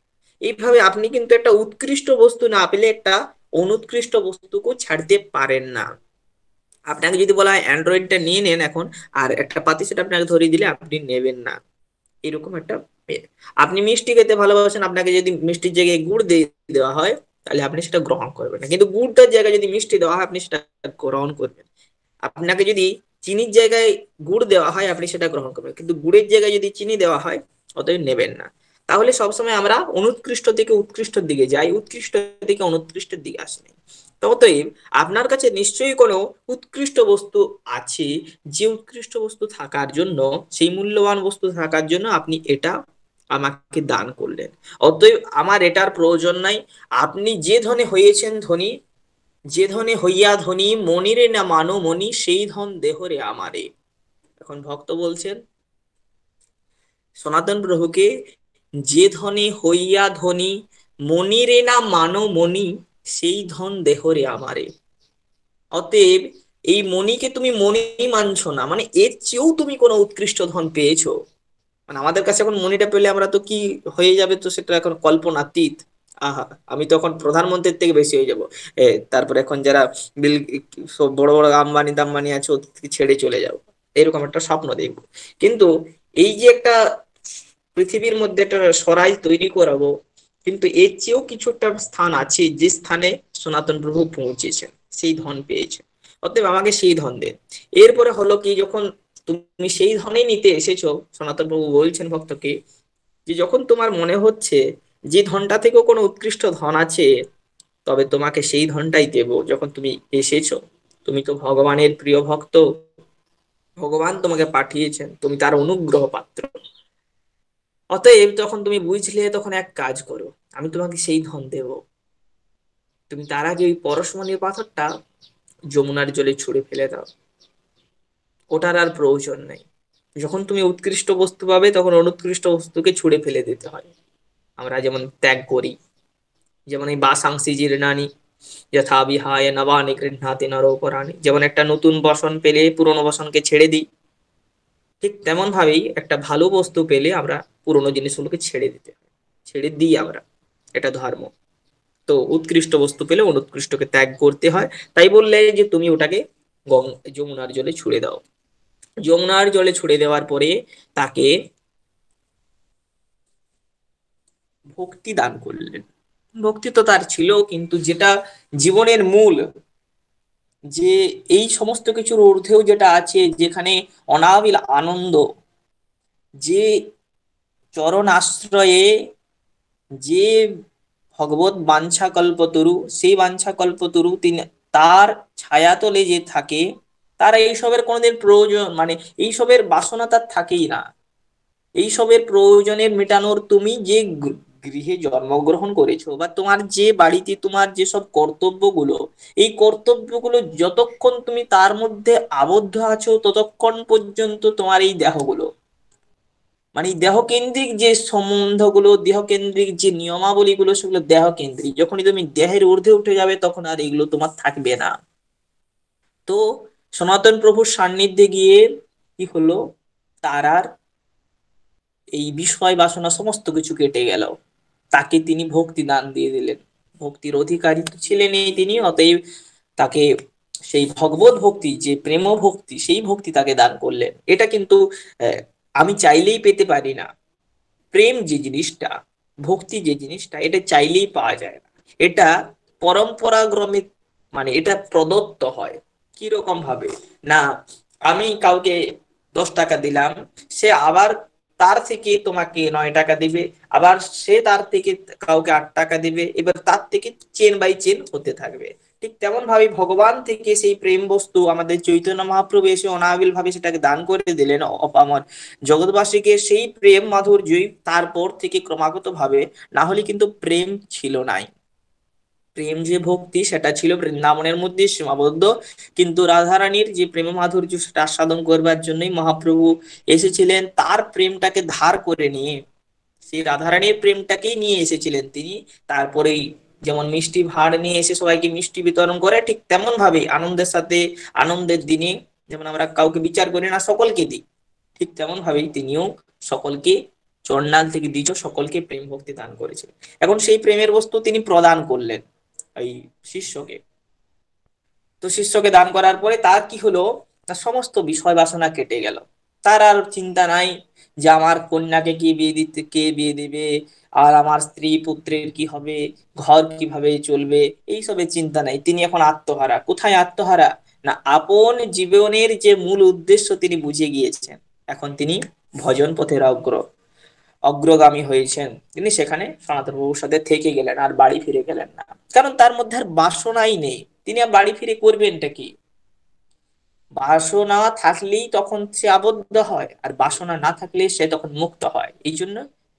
এইভাবে আপনি কিন্তু একটা উৎকৃষ্ট বস্তু না পেলে একটা অনুৎকৃষ্ট বস্তুকেও ছাড়তে পারেন না। আপনাকে যদি বলা হয় অ্যান্ড্রয়েডটা নিয়ে নেন এখন, আর একটা পাতি সেট আপনাকে ধরিয়ে দিলে আপনি নেবেন না, এরকম একটা এ। আপনি মিষ্টি খেতে ভালোবাসেন, আপনাকে যদি মিষ্টির জায়গায় গুড় দিয়ে দেওয়া হয়, তাহলে আপনি সেটা গ্রহণ করবেন না, কিন্তু গুড়টার জায়গায় যদি মিষ্টি দেওয়া হয় আপনি সেটা গ্রহণ করবেন। আপনাকে যদি চিনির জায়গায় গুড় দেওয়া হয় আপনি সেটা গ্রহণ করবেন, কিন্তু গুড়ের জায়গায় যদি চিনি দেওয়া হয় অতএব নেবেন না। তাহলে সবসময় আমরা অনুৎকৃষ্ট থেকে উৎকৃষ্টের দিকে যাই, উৎকৃষ্ট থেকে অনুৎকৃষ্টের দিকে আসি না। তো অতএব আপনার কাছে নিশ্চয়ই কোনো উৎকৃষ্ট বস্তু আছে, যে উৎকৃষ্ট বস্তু থাকার জন্য, সেই মূল্যবান বস্তু থাকার জন্য আপনি এটা আমাকে দান করলেন। অতএব আমার এটার প্রয়োজন নাই। আপনি যে ধনে হয়েছেন ধনী, যে ধনে হইয়া ধনী, মনিরে না মানো মনি, সেই ধন দেহরে আমারে। এখন ভক্ত বলছেন সনাতন প্রভুকে, যে ধনে হইয়া ধনী, মনিরে না মানো মনি, সেই ধন দেহরে আমারে। অতএব এই মণিকে তুমি মণি মানছো না, মানে এর চেয়েও তুমি কোনো উৎকৃষ্ট ধন পেয়েছো। মানে আমাদের কাছে এখন মনিটা পেলে আমরা তো কি হয়ে যাবে, তো সেটা এখন কল্পনাতীত। আহা, আমি তো এখন প্রধানমন্ত্রীর থেকে বেশি হয়ে যাব। তারপরে এখন যারা বিল, সব বড় বড় আম্বানি দাম্বানি আছে ওদেরকে ছেড়ে চলে যাও, এরকম একটা স্বপ্ন দেখবো। কিন্তু এই যে একটা পৃথিবীর মধ্যে একটা সরাই তৈরি করাবো, কিন্তু এর চেয়েও কিছু একটা স্থান আছে যে স্থানে সনাতন প্রভু পৌঁছেছেন, সেই ধন পেয়েছেন। অতএব আমাকে সেই ধন দেন। এরপরে হলো কি, যখন তুমি সেই ধনেই নিতে এসেছো, সনাতন প্রভু বলছেন ভক্তকে যে যখন তোমার মনে হচ্ছে যে ধনটা থেকেও কোনো উৎকৃষ্ট ধন আছে, তবে তোমাকে সেই ধনটাই দেব। যখন তুমি এসেছো, তুমি তো ভগবানের প্রিয় ভক্ত, ভগবান তোমাকে পাঠিয়েছেন, তুমি তার অনুগ্রহ পাত্র। অতএব তখন তুমি বুঝলে, তখন এক কাজ করো, আমি তোমাকে সেই ধন দেব। তুমি তার আগে ওই পরশমণির পাথরটা যমুনার জলে ছুঁড়ে ফেলে দাও, ওটার আর প্রয়োজন নেই। যখন তুমি উৎকৃষ্ট বস্তু পাবে তখন অনুৎকৃষ্ট বস্তুকে ছুঁড়ে ফেলে দিতে হয়। আমরা যেমন ত্যাগ করি, যেমন এই বাসাংসি জীর্ণানি যথা বিহায় নবানি গৃহ্ণাতি নরোপরাণি, যেমন একটা নতুন বসন পেলে পুরনো বসনকে ছেড়ে দিই, ঠিক তেমন ভাবেই একটা ভালো বস্তু পেলে আমরা পুরনো জিনিসগুলোকে ছেড়ে দিতে হয়, ছেড়ে দিই আমরা। এটা ধর্ম। তো উৎকৃষ্ট বস্তু পেলে অনুৎকৃষ্টকে ত্যাগ করতে হয়। তাই বললে যে তুমি ওটাকে যমুনার জলে ছুড়ে দাও। যমুনার জলে ছুড়ে দেওয়ার পরে তাকে ভক্তি দান করলেন। ভক্তি তো তার ছিল, কিন্তু যেটা জীবনের মূল, যে এই সমস্ত কিছুর ঊর্ধ্বেও যেটা আছে, যেখানে অনাবিল আনন্দ, যে চরণ আশ্রয়ে, যে ভগবত বাঞ্ছা কল্পতরু, সেই বাঞ্ছা কল্পতরু তিনি, তার ছায়াতলে যে থাকে, তার এইসবের কোনোদিন প্রয়োজন, মানে এইসবের বাসনা তার থাকেই না। এইসবের প্রয়োজনের মেটানোর, তুমি যে গৃহে জন্মগ্রহণ করেছো, বা তোমার যে বাড়িতে তোমার যেসব কর্তব্যগুলো, এই কর্তব্যগুলো যতক্ষণ তুমি তার মধ্যে আবদ্ধ আছো, ততক্ষণ পর্যন্ত তোমার এই দেহগুলো, মানে এই দেহকেন্দ্রিক যে সম্বন্ধগুলো, দেহকেন্দ্রিক যে নিয়মাবলীগুলো, সেগুলো দেহকেন্দ্রিক। যখনই তুমি দেহের ঊর্ধ্বে উঠে যাবে তখন আর এগুলো তোমার থাকবে না। তো সনাতন প্রভুর সান্নিধ্যে গিয়ে কি হলো, তার আর এই বিষয় বাসনা সমস্ত কিছু কেটে গেল। তাকে তিনি ভক্তি দান দিয়ে দিলেন। ভক্তির অধিকারী তো ছিলেনই তিনি, অতএব তাকে সেই ভগবত ভক্তি, যে প্রেম ভক্তি, সেই ভক্তি তাকে দান করলেন। এটা কিন্তু আমি চাইলেই পেতে পারি না। প্রেম যে জিনিসটা, ভক্তি যে জিনিসটা, এটা চাইলেই পাওয়া যায় না। এটা পরম্পরাক্রমে, মানে এটা প্রদত্ত হয়। কিরকম ভাবে, না আমি কাউকে 10 টাকা দিলাম, সে আবার তার থেকে তোমাকে 9 টাকা দিবে, আবার সে তার থেকে কাউকে 8 টাকা দিবে, এবার তার থেকে চেন বাই চেন হতে থাকবে। ঠিক তেমন ভাবে ভগবান থেকে সেই প্রেম বস্তু আমাদের চৈতন্য মহাপ্রভু এসে অনাবিল ভাবে সেটাকে দান করে দিলেন অপামর জগৎবাসীকে। সেই প্রেম মাধুর্যই তারপর থেকে ক্রমাগত ভাবে, না হলে কিন্তু প্রেম ছিল নাই। প্রেম যে ভক্তি সেটা ছিল বৃন্দাবনের মধ্যে সীমাবদ্ধ, কিন্তু রাধারানীর যে প্রেম মাধুর্য সেটা আস্বাদন করবার জন্যই মহাপ্রভু এসেছিলেন, তার প্রেমটাকে ধার করে নিয়ে সেই রাধারানীর প্রেমটাকেই নিয়ে এসেছিলেন তিনি। তারপরেই যেমন মিষ্টি ভাঁড় নিয়ে এসে সবাইকে মিষ্টি বিতরণ করে, ঠিক তেমন ভাবে আনন্দের সাথে আনন্দের দিনে যেমন আমরা কাউকে বিচার করি না, সকলকে দিই, ঠিক তেমন ভাবেই তিনিও সকলকে চন্ডাল থেকে দ্বিজ সকলকে প্রেম ভক্তি দান করেছিলেন। এখন সেই প্রেমের বস্তু তিনি প্রদান করলেন এই শিষ্যকে। তো শিষ্যকে দান করার পরে তার কি হলো, তার সমস্ত বিষয় বাসনা কেটে গেল। তার আর চিন্তা নাই যে আমার কন্যাকে কি বিয়ে দিতে, কে বিয়ে দিবে, আর আমার স্ত্রী পুত্রের কি হবে, ঘর কিভাবে চলবে, এইসবের চিন্তা নাই। তিনি এখন আত্মহারা। কোথায় আত্মহারা? না, আপন জীবনের যে মূল উদ্দেশ্য তিনি বুঝে গিয়েছেন। এখন তিনি ভজন পথের অগ্রগামী হয়েছেন। তিনি সেখানে সনাতন বাবুর সাথে থেকে গেলেন, আর বাড়ি ফিরে গেলেন না। কারণ তার মধ্যে আর বাসনাই নেই। তিনি আর বাড়ি ফিরে করবেনটা কি? বাসনা থাকলেই তখন সে আবদ্ধ হয়, আর বাসনা না থাকলে সে তখন মুক্ত হয়। এই জন্য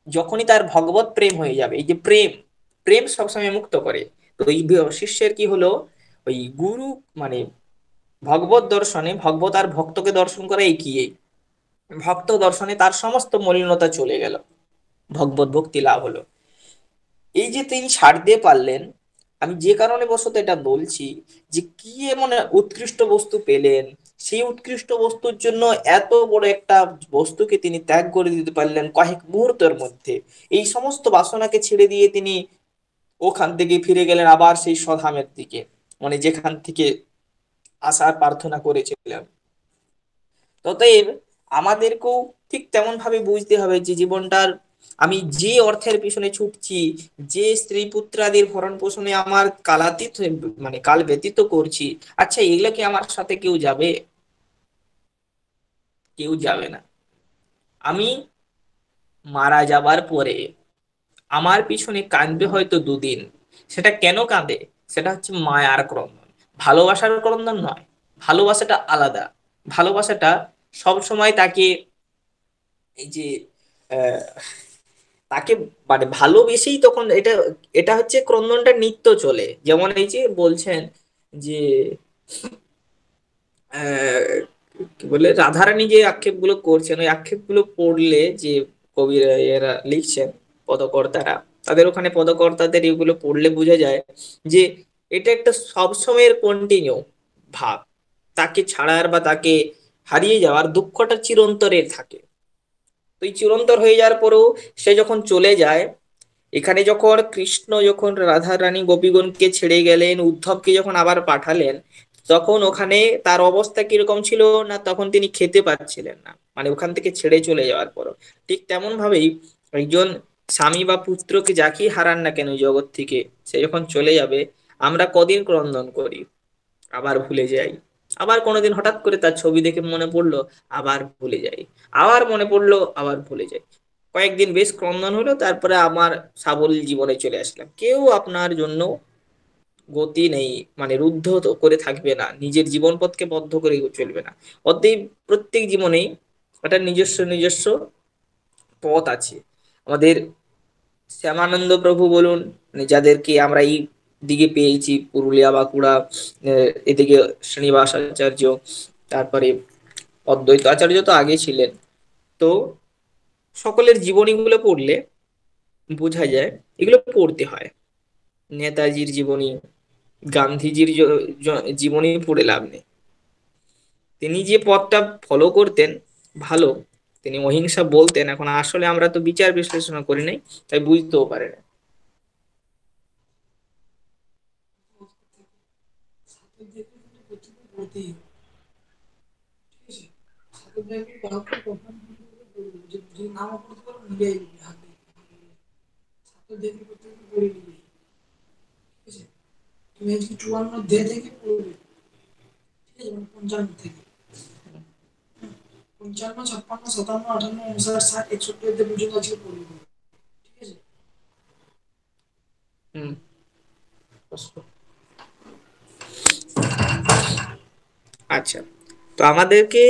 যখনই তার ভগবত প্রেম হয়ে যাবে, এই যে প্রেম, প্রেম সবসময় মুক্ত করে। তো এই শিষ্যের কি হলো, ওই গুরু মানে ভগবত দর্শনে, ভগবত আর ভক্তকে দর্শন করা একই। ভক্ত দর্শনে তার সমস্ত মলিনতা চলে গেল, ভগবত ভক্তি লাভ হলো। এই যে তিনি ছাড় দিয়ে পারলেন, আমি যে কারণে বশত এটা বলছি, যে কি এমন উৎকৃষ্ট বস্তু পেলেন, সেই উৎকৃষ্ট বস্তুর জন্য এত বড় একটা বস্তুকে তিনি ত্যাগ করে দিতে পারলেন কয়েক মুহূর্তের মধ্যে। এই সমস্ত বাসনাকে ছেড়ে দিয়ে তিনি ওখান থেকে ফিরে গেলেন আবার সেই স্বধামের দিকে, মানে যেখান থেকে আসার প্রার্থনা করেছিলেন। অতএব আমাদেরকেও ঠিক তেমন ভাবে বুঝতে হবে যে জীবনটার, আমি যে অর্থের পিছনে ছুটছি, যে স্ত্রী পুত্রাদির ভরণ পোষণে আমার কালাতীত মানে কাল ব্যতীত করছি, আচ্ছা এগুলো কি আমার সাথে কেউ যাবে? কেউ যাবে না। আমি মারা যাবার পরে আমার পিছনে কাঁদবে হয়তো 2 দিন। সেটা কেন কাঁদে? সেটা হচ্ছে মায়ার ক্রন্দন, ভালোবাসার ক্রন্দন নয়। ভালোবাসাটা আলাদা। ভালোবাসাটা সব সময় তাকে, এই যে আহ, তাকে মানে ভালোবেসেই তখন এটা, এটা হচ্ছে ক্রন্দনটা নিত্য চলে। যেমন এই যে বলছেন যে কি বলে, রাধারানী যে আক্ষেপ গুলো করছেন, ওই আক্ষেপ গুলো পড়লে যে কবিরা এরা লিখছেন, পদকর্তারা, তাদের ওখানে পদকর্তাদের এগুলো পড়লে বোঝা যায় যে এটা একটা সবসময়ের কন্টিনিউ ভাব। তাকে ছাড়ার বা তাকে হারিয়ে যাওয়ার দুঃখটা চিরন্তরের থাকে। তো এই চিরন্তর হয়ে যাওয়ার পরেও সে যখন চলে যায়, এখানে যখন কৃষ্ণ যখন রাধা রানী গোপীগণকে ছেড়ে গেলেন, উদ্ধবকে যখন আবার পাঠালেন, তখন ওখানে তার অবস্থা কিরকম ছিল, না তখন তিনি খেতে পাচ্ছিলেন না, মানে ওখান থেকে ছেড়ে চলে যাওয়ার পর। ঠিক তেমন ভাবেই একজন স্বামী বা পুত্রকে যাকেই হারান না কেন এই জগৎ থেকে, সে যখন চলে যাবে, আমরা কদিন ক্রন্দন করি, আবার ভুলে যাই, আবার কোনোদিন হঠাৎ করে তার ছবি দেখে মনে পড়লো, আবার ভুলে যাই, আবার মনে পড়লো, আবার ভুলে যাই। কয়েকদিন বেশ ক্রন্দন হলো, তারপরে আমার সাবলীল জীবনে চলে আসলাম। কেউ আপনার জন্য গতি নেই, মানে রুদ্ধ তো করে থাকবে না, নিজের জীবন পথকে বদ্ধ করে চলবে না। অতএব প্রত্যেক জীবনেই একটা নিজস্ব নিজস্ব পথ আছে। আমাদের শ্যামানন্দ প্রভু বলুন, মানে যাদেরকে আমরা এই দিকে পেয়েছি, পুরুলিয়া বাঁকুড়া, এদিকে শ্রীনিবাস আচার্য, তারপরে অদ্বৈত আচার্য তো আগে ছিলেন। তো সকলের জীবনীগুলো পড়লে বোঝা যায় এগুলো পড়তে হয়। নেতাজির জীবনী, গান্ধীজির জীবনী পড়ে লাভ নেই। তিনি যে পথটা ফলো করতেন ভালো, তিনি অহিংসা বলতেন, এখন আসলে আমরা তো বিচার বিশ্লেষণ করি নাই, তাই বুঝতেও পারে না। হুম। আচ্ছা, তো আমাদেরকে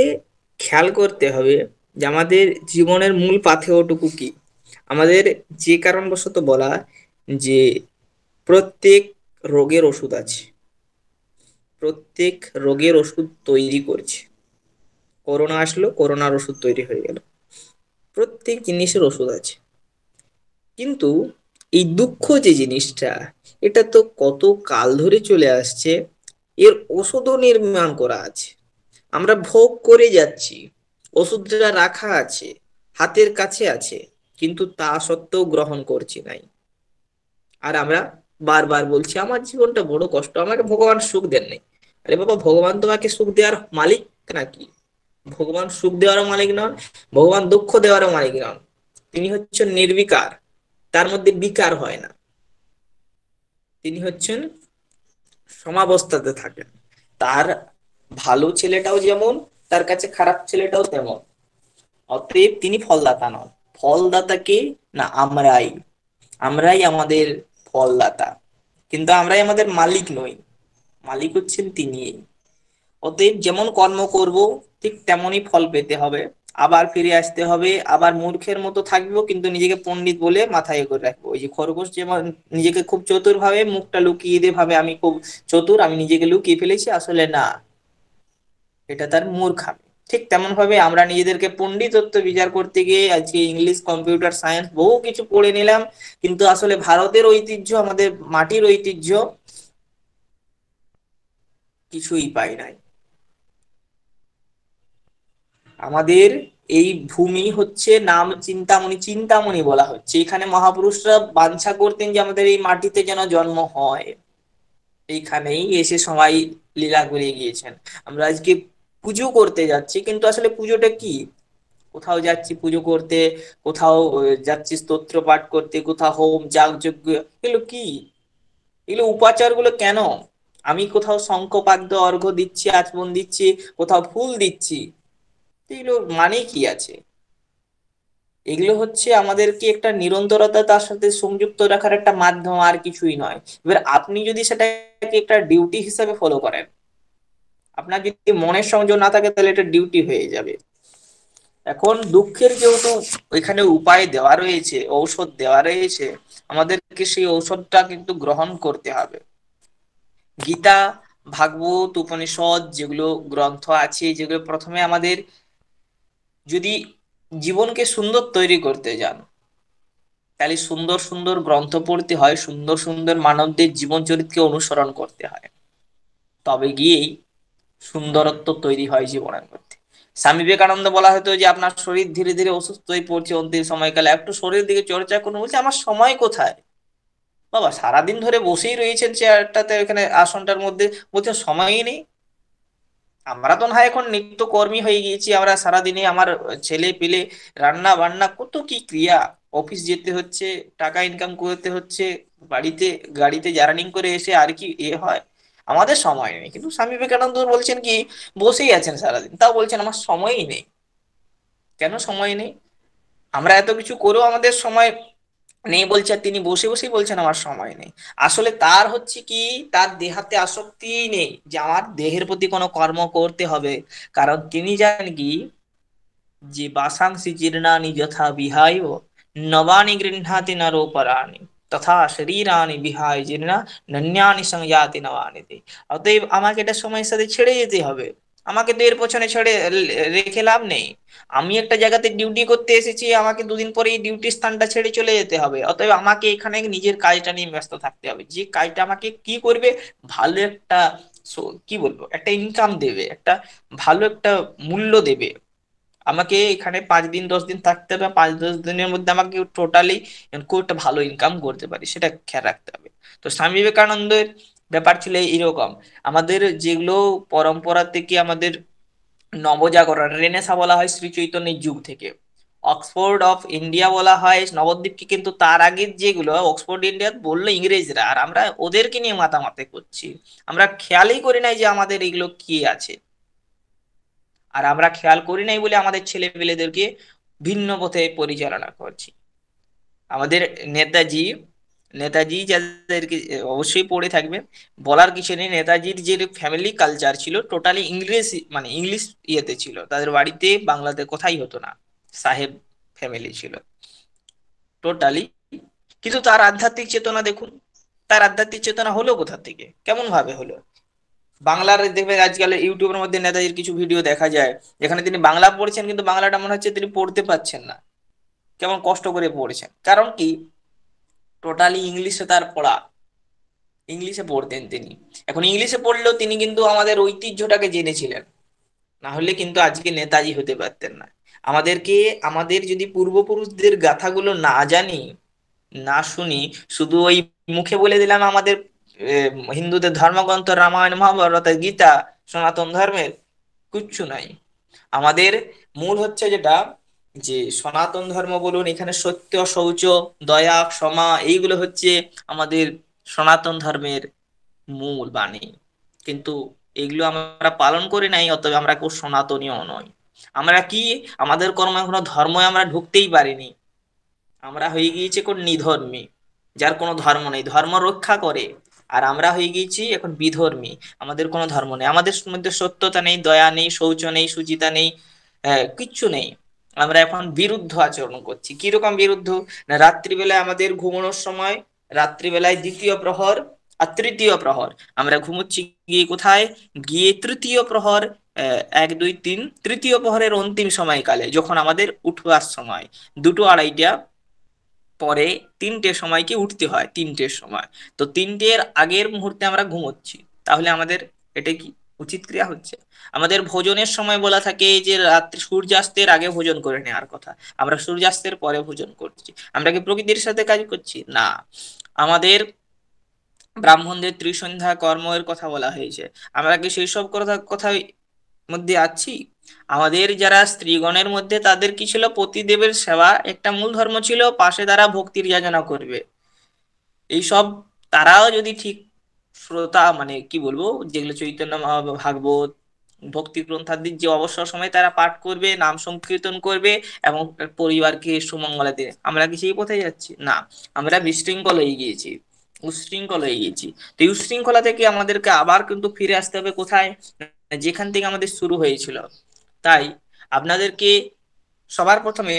খেয়াল করতে হবে যে আমাদের জীবনের মূল পাথেয়টুকু কি। আমাদের যে কারণবশত বলা যে প্রত্যেক রোগের ওষুধ আছে, প্রত্যেক রোগের ওষুধ তৈরি করছে। করোনা আসলো, করোনার ওষুধ তৈরি হয়ে গেল। প্রত্যেক জিনিসের ওষুধ আছে, কিন্তু এই দুঃখ যে জিনিসটা, এটা তো কত কাল ধরে চলে আসছে, এর ওষুধও নির্মাণ করা আছে, আমরা ভোগ করে যাচ্ছি, ওষুধটা রাখা আছে, হাতের কাছে আছে, কিন্তু তা সত্ত্বেও গ্রহণ করছি নাই। আর আমরা বারবার বলছি আমার জীবনটা বড় কষ্ট, আমাকে ভগবান সুখ দেন নাই। আরে বাবা, ভগবান তোমাকে সুখ দেওয়ার মালিক নাকি? ভগবান সুখ দেওয়ারও মালিক নন, ভগবান দুঃখ দেওয়ারও মালিক নন। তিনি হচ্ছেন নির্বিকার, তার মধ্যে বিকার হয় না। তিনি হচ্ছেন সমাবস্থাতে থাকেন। তার ভালো ছেলেটাও যেমন, তার কাছে খারাপ ছেলেটাও তেমন। অতএব তিনি ফলদাতা নন। ফলদাতা কে? না আমরাই। আমরাই আমাদের ফলদাতা, কিন্তু আমরাই আমাদের মালিক নই। মালিক হচ্ছেন তিনি। অতএব যেমন কর্ম করব, ঠিক তেমনই ফল পেতে হবে। আবার ফিরে আসতে হবে, আবার মূর্খের মতো থাকবো, কিন্তু নিজেকে পণ্ডিত বলে মাথায় করে রাখবো। ওই যে খরগোশ যেমন নিজেকে খুব চতুর ভাবে, মুখটা লুকিয়ে দিয়ে ভাবে আমি খুব চতুর, আমি নিজেকে লুকিয়ে ফেলেছি, আসলে না, এটা তার মূর্খামি। ঠিক তেমন ভাবে আমরা নিজেদেরকে পণ্ডিতত্ব বিচার করতে গিয়ে আজকে ইংলিশ, কম্পিউটার সায়েন্স বহু কিছু পড়ে নিলাম, কিন্তু আসলে ভারতের ঐতিহ্য, আমাদের মাটির ঐতিহ্য কিছুই পাই নাই। আমাদের এই ভূমি হচ্ছে নাম চিন্তামণি, চিন্তামণি বলা হচ্ছে। এখানে মহাপুরুষরা বাঞ্ছা করতেন যে আমাদের এই মাটিতে যেন জন্ম হয়, এইখানেই এসে সবাই লীলা করে গিয়েছেন। আমরা আজকে পুজো করতে যাচ্ছি, কিন্তু আসলে পুজোটা কি? কোথাও যাচ্ছি পুজো করতে, কোথাও যাচ্ছি স্তোত্র পাঠ করতে, কোথাও হোম যাগযজ্ঞ, এগুলো কি? এগুলো উপাচার গুলো কেন? আমি কোথাও শঙ্খ পাদ্য অর্ঘ্য দিচ্ছি, আচমন দিচ্ছি, কোথাও ফুল দিচ্ছি, এগুলো মানে কি আছে? এগুলো হচ্ছে আমাদেরকে একটা নিরন্তরতা তার সাথে সংযুক্ত রাখার একটা মাধ্যম, আর কিছুই নয়। এবার আপনি যদি সেটাকে একটা ডিউটি হিসাবে ফলো করেন, আপনার যদি মনের সংযোগ না থাকে, তাহলে এটা ডিউটি হয়ে যাবে। এখন দুঃখের যেহেতু ওইখানে উপায় দেওয়া রয়েছে, ঔষধ দেওয়া রয়েছে, আমাদেরকে সেই ঔষধটা কিন্তু গ্রহণ করতে হবে। গীতা, ভাগবত, উপনিষদ যেগুলো গ্রন্থ আছে, যেগুলো প্রথমে আমাদের, যদি জীবনকে সুন্দর তৈরি করতে যান, তাহলে সুন্দর সুন্দর গ্রন্থ পড়তে হয়, সুন্দর সুন্দর মানবদের জীবন চরিত্রকে অনুসরণ করতে হয়, তবে গিয়েই সুন্দরত্ব তৈরি হয় জীবনের মধ্যে। স্বামী বিবেকানন্দ বলা হতো যে আপনার শরীর ধীরে ধীরে অসুস্থ হয়ে পড়ছে অন্তিম সময়কালে, একটু শরীরের দিকে চর্চা করুন। বলছে আমার সময় কোথায়? বাবা, সারাদিন ধরে বসেই রয়েছেন চেয়ারটাতে, এখানে আসনটার মধ্যে, বলছে সময়ই নেই। আমরা তো না হয় এখন নিত্য কর্মী হয়ে গিয়েছি, আমরা সারাদিনে আমার ছেলে পেলে, রান্না বান্না, কত কি ক্রিয়া, অফিস যেতে হচ্ছে, টাকা ইনকাম করতে হচ্ছে, বাড়িতে গাড়িতে জার্নি করে এসে আর কি হয়, আমাদের সময় নেই। কিন্তু স্বামী বিবেকানন্দ বলছেন কি, বসেই আছেন সারাদিন, তাও বলছেন আমার সময়ই নেই। কেন সময় নেই? আমরা এত কিছু করেও আমাদের সময় নেই বলছে, আর তিনি বসে বসেই বলছেন আমার সময় নেই। আসলে তার হচ্ছে কি, তার দেহাতে আসক্তিই নেই যে আমার দেহের প্রতি কোনো কর্ম করতে হবে। কারণ তিনি জানেন কি, যে বাসাংসি জীর্ণানি যথা বিহায় নবানি গৃহ্ণাতি নরোপরাণি, তথা শরীরানি বিহায় জীর্ণা নন্যানি সংযাতি নবানিতে। অতএব আমাকে এটা সময়ের সাথে ছেড়ে যেতে হবে। আমাকে তো এর পেছনে ছেড়ে রেখে লাভ নেই। আমি একটা জায়গাতে ডিউটি করতে এসেছি, আমাকে দুদিন পরে এই ডিউটি স্থানটা ছেড়ে চলে যেতে হবে। অতএব আমাকে এখানে নিজের কাজটা নিয়ে ব্যস্ত থাকতে হবে, যে কাজটা আমাকে কি করবে, ভালো একটা কি বলবো, একটা ইনকাম দেবে, একটা ভালো একটা মূল্য দেবে। আমাকে এখানে 5 দিন 10 দিন থাকতে হবে, 5-10 দিনের মধ্যে আমাকে টোটালি খুব একটা ভালো ইনকাম করতে পারি, সেটা খেয়াল রাখতে হবে। তো স্বামী বিবেকানন্দের ব্যাপার ছিল এরকম। আমাদের যেগুলো পরম্পরা থেকে আমাদের নবজাগরণ, রেনেসা বলা হয় শ্রী চৈতন্যের যুগ থেকে, অক্সফোর্ড অফ ইন্ডিয়া বলা হয় নবদ্বীপকে, কিন্তু তার আগের যেগুলো অক্সফোর্ড ইন্ডিয়া বললো ইংরেজরা, আর আমরা ওদেরকে নিয়ে মাতামাতি করছি। আমরা খেয়ালই করি নাই যে আমাদের এগুলো কি আছে। আর আমরা খেয়াল করি নাই বলে আমাদের ছেলে পেলেদেরকে ভিন্ন পথে পরিচালনা করছি। আমাদের নেতাজি নেতাজি যাদেরকে অবশ্যই পড়ে থাকবেন, বলার কিছু নেই। নেতাজির যে ফ্যামিলি কালচার ছিল টোটালি ইংলিশ, মানে ইংলিশ ইয়েতে ছিল, তাদের বাড়িতে বাংলাতে কথাই হতো না, সাহেব ফ্যামিলি ছিল টোটালি। কিন্তু তার আধ্যাত্মিক চেতনা দেখুন, তার আধ্যাত্মিক চেতনা হলো কোথা থেকে, কেমন ভাবে হলো? বাংলার দেখবেন আজকাল ইউটিউবের মধ্যে নেতাজির কিছু ভিডিও দেখা যায় যেখানে তিনি বাংলা পড়ছেন, কিন্তু বাংলাটা মনে হচ্ছে তিনি পড়তে পারছেন না, কেমন কষ্ট করে পড়ছেন। কারণ কি, টোটালি ইংলিশে তার পড়া, ইংলিশে পড়তেন তিনি। এখন ইংলিশে পড়লেও তিনি কিন্তু আমাদের ঐতিহ্যটাকে জেনেছিলেন, না হলে কিন্তু আজকে নেতাজি হতে পারতেন না। আমাদেরকে, আমাদের যদি পূর্বপুরুষদের গাথাগুলো না জানি, না শুনি, শুধু ওই মুখে বলে দিলাম আমাদের হিন্দুদের ধর্মগ্রন্থ রামায়ণ মহাভারত আর গীতা সনাতন ধর্মের, কিচ্ছু নাই। আমাদের মূল হচ্ছে যেটা, যে সনাতন ধর্ম বলুন, এখানে সত্য, শৌচ, দয়া, ক্ষমা, এইগুলো হচ্ছে আমাদের সনাতন ধর্মের মূল বাণী। কিন্তু এগুলো আমরা পালন করি নাই, অতএব আমরা কেউ সনাতনীয় নয়। আমরা কি, আমাদের কর্ম এখনো ধর্মে আমরা ঢুকতেই পারিনি। আমরা হয়ে গিয়েছি এখন নিধর্মী, যার কোনো ধর্ম নেই, ধর্ম রক্ষা করে। আর আমরা হয়ে গিয়েছি এখন বিধর্মী, আমাদের কোনো ধর্ম নেই, আমাদের মধ্যে সত্যতা নেই, দয়া নেই, শৌচ নেই, সুচিতা নেই, কিচ্ছু নেই। আমরা এখন বিরুদ্ধ আচরণ করছি। কিরকম বিরুদ্ধ? না, রাত্রিবেলায় আমাদের ঘুমানোর সময়, রাত্রিবেলায় দ্বিতীয় প্রহর আর তৃতীয় প্রহর, আমরা ঘুমোচ্ছি গিয়ে কোথায়? গিয়ে তৃতীয় প্রহর, এক দুই তিন, তৃতীয় প্রহরের অন্তিম সময়কালে, যখন আমাদের উঠবার সময়, দুটো আড়াইটা পরে তিনটের সময়কে উঠতে হয়, তিনটের সময়। তো তিনটের আগের মুহূর্তে আমরা ঘুমোচ্ছি, তাহলে আমাদের এটা কি উচিত ক্রিয়া হচ্ছে? আমাদের ভোজনের সময় বলা থাকে যে রাত্রি সূর্যাস্তের আগে ভোজন করে নেওয়ার কথা, আমরা সূর্যাস্তের পরে ভোজন করছি। আমরা কি প্রকৃতির সাথে কাজ করছি? না। আমাদের ব্রাহ্মণদের ত্রিসন্ধ্যা কর্মের কথা বলা হয়েছে, আমরা কি সেই সব কথা মধ্যে আছি? আমাদের যারা স্ত্রীগণের মধ্যে, তাদের কি ছিল? পতিদেবের সেবা একটা মূল ধর্ম ছিল, পাশে তারা ভক্তির যাচনা করবে, এইসব। তারাও যদি ঠিক শ্রোতা, মানে কি বলবো, যেগুলো চৈতন্য ভাগবত ভক্তি গ্রন্থাদির যে অবসর সময় তারা পাঠ করবে, নাম সংকীর্তন করবে এবং পরিবারকে সুমঙ্গলা দেবে, আমরা কি সেই পথে যাচ্ছি? না, আমরা বিশৃঙ্খল হয়ে গিয়েছি, উচ্ছৃঙ্খল হয়ে গিয়েছি। তো এই উচ্ছৃঙ্খলা থেকে আমাদেরকে আবার কিন্তু ফিরে আসতে হবে কোথায়? যেখান থেকে আমাদের শুরু হয়েছিল। তাই আপনাদেরকে সবার প্রথমে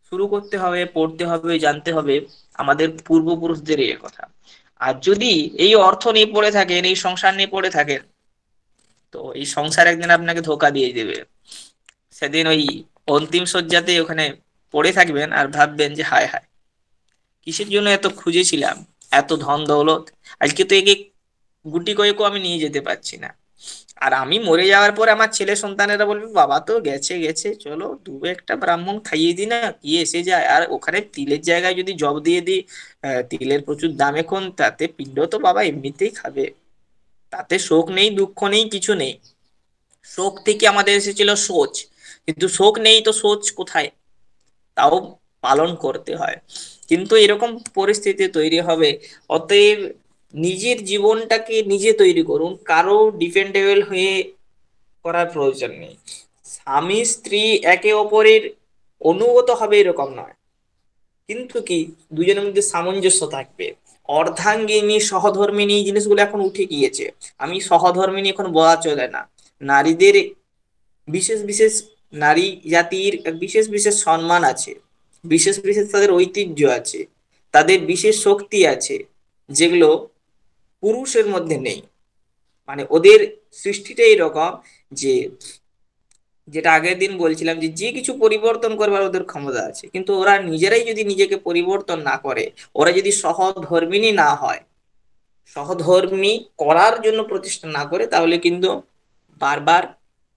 শুরু করতে হবে, পড়তে হবে, জানতে হবে আমাদের পূর্বপুরুষদের এর কথা। আর যদি এই অর্থ নিয়ে পড়ে থাকেন, এই সংসার নিয়ে পড়ে থাকেন, তো এই সংসার একদিন আপনাকে ধোকা দিয়ে দেবে। সেদিন ওই অন্তিম শয্যাতে ওখানে পড়ে থাকবেন আর ভাববেন যে হায় হায়, কিসের জন্য এত খুঁজেছিলাম, এত ধন দৌলত, আজকে তো একে গুটি কয়েকও আমি নিয়ে যেতে পারছি না। আর আমি মরে যাওয়ার পর আমার ছেলে সন্তানেরা বলবে বাবা তো গেছে গেছে, চলো দু একটা ব্রাহ্মণ খাইয়ে দিই না, কি এসে যায়। আর ওখানে তিলের জায়গায় যদি জব দিয়ে দিই, তিলের প্রচুর দাম এখন, তাতে পিণ্ড তো বাবা এমনিতেই খাবে, তাতে শোক নেই, দুঃখ নেই, কিছু নেই। শোক থেকে আমাদের এসেছিল সোচ, কিন্তু শোক নেই তো সোচ কোথায়? তাও পালন করতে হয়। কিন্তু এরকম পরিস্থিতি তৈরি হবে। অতএব নিজের জীবনটাকে নিজে তৈরি করুন, কারো ডিপেন্ডেবল হয়ে করার প্রয়োজন নেই। স্বামী স্ত্রী একে অপরের অনুগত হবে এরকম নয়, কিন্তু কি দুজনের মধ্যে সামঞ্জস্য থাকবে। অর্ধাঙ্গিনী সহধর্মিণী এই জিনিসগুলো এখন উঠে গিয়েছে। আমি সহধর্মিণী এখন বলা চলে না। নারীদের বিশেষ বিশেষ, নারী জাতির বিশেষ বিশেষ সম্মান আছে, বিশেষ বিশেষ তাদের ঐতিহ্য আছে, তাদের বিশেষ শক্তি আছে, যেগুলো পুরুষের মধ্যে নেই। মানে ওদের সৃষ্টিটাই এরকম, যে যেটা আগের দিন বলছিলাম, যে যে কিছু পরিবর্তন করবার ওদের ক্ষমতা আছে, কিন্তু ওরা নিজেরাই যদি নিজেকে পরিবর্তন না করে, ওরা যদি সহধর্মিণী না হয়, সহধর্মী করার জন্য প্রচেষ্টা না করে, তাহলে কিন্তু বারবার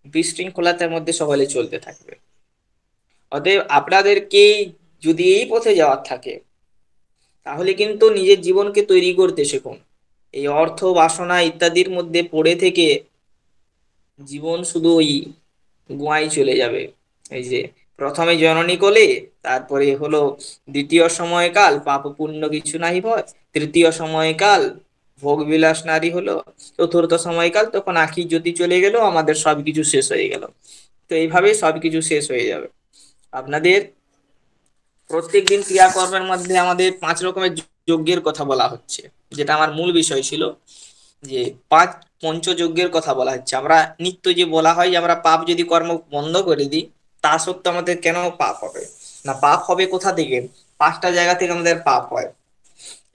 বিশৃঙ্খলাতার মধ্যে সকলে চলতে থাকবে। অতএব আপনাদেরকে যদি এই পথে যাওয়ার থাকে, তাহলে কিন্তু নিজের জীবনকে তৈরি করতে শিখুন। এই অর্থ বাসনা ইত্যাদির মধ্যে পড়ে থেকে জীবন শুধু ওই গোয়ায় চলে যাবে। এই যে প্রথমে জননী কোলে, তারপরে হলো দ্বিতীয় সময়কাল পাপ পুণ্য কিছু নাহি ভয়, তৃতীয় সময়কাল ভোগ বিলাস নারী হলো, চতুর্থ সময়কাল, তখন আখি জ্যোতি চলে গেল, আমাদের সবকিছু শেষ হয়ে গেল। তো এইভাবেই সবকিছু শেষ হয়ে যাবে। আপনাদের প্রত্যেকদিন ক্রিয়াকর্মের মধ্যে আমাদের 5 রকমের যজ্ঞের কথা বলা হচ্ছে, যেটা আমার মূল বিষয় ছিল, যে পাঁচ পঞ্চযজ্ঞের কথা বলা হচ্ছে। আমরা নিত্য যে বলা হয় যে আমরা পাপ যদি কর্ম বন্ধ করে দিই, তা সত্ত্বেও আমাদের কেন পাপ হবে? না, পাপ হবে কোথা থেকে? 5টা জায়গা থেকে আমাদের পাপ হয়।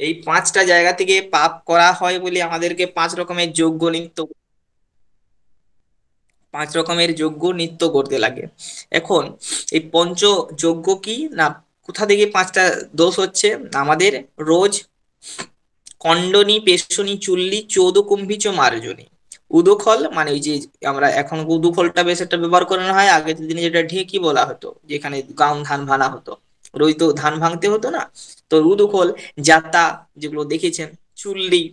এই 5টা জায়গা থেকে পাপ করা হয় বলে আমাদেরকে 5 রকমের যজ্ঞ নিত্য, 5 রকমের যজ্ঞ নিত্য করতে লাগে। এখন এই যজ্ঞ কি না, কোথা থেকে 5টা দোষ হচ্ছে? আমাদের রোজ কন্ডনী পেশনী চুল্লি চৌদকুম্ভী চ মার্জনী। উদুখল মানে ওই যে আমরা এখন উদুখলটা বেশ একটা ব্যবহার করানো হয়, আগের দিনে যেটা ঢেকি বলা হতো, যেখানে গাউন ধান ভানা হতো, রোজ তো ধান ভাঙতে হতো না। তো উদুখল, জাতা যেগুলো দেখেছেন, চুল্লি,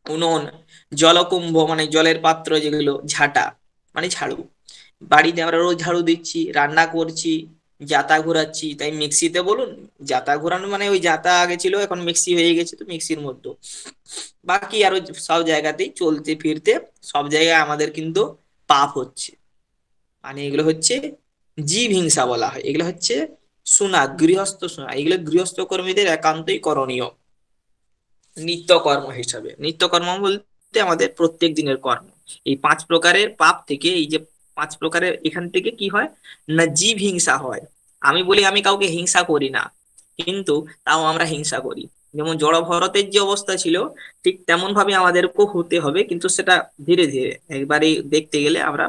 উনুন, জলকুম্ভ মানে জলের পাত্র, যেগুলো ঝাঁটা মানে ঝাড়ু, বাড়িতে আমরা রোজ ঝাড়ু দিচ্ছি, রান্না করছি, জাতা ঘোরাচ্ছি, তাই মিক্সিতে বলুন, জাতা ঘোরানো মানে ওই জাতা আগে ছিল, এখন মিক্সি হয়ে গেছে, তো মিক্সির মধ্যে বাকি আরো সব জায়গাতেই চলতে ফিরতে সব জায়গায় আমাদের কিন্তু পাপ হচ্ছে। মানে এগুলো হচ্ছে জীব হিংসা বলা হয়, এগুলো হচ্ছে সুনা, গৃহস্থ সুনা, এগুলো গৃহস্থ কর্মীদের একান্তই করণীয় নিত্যকর্ম হিসাবে। নিত্যকর্ম বলতে আমাদের প্রত্যেক দিনের কর্ম। এই 5 প্রকারের পাপ থেকে, এই যে 5 প্রকারের, এখান থেকে কি হয় না, জীব হিংসা হয়। আমি বলি আমি কাউকে হিংসা করি না, কিন্তু তাও আমরা হিংসা করি। যেমন জড় ভরতের যে অবস্থা ছিল, ঠিক তেমন ভাবে আমাদেরকেও হতে হবে, কিন্তু সেটা ধীরে ধীরে, একবারে দেখতে গেলে আমরা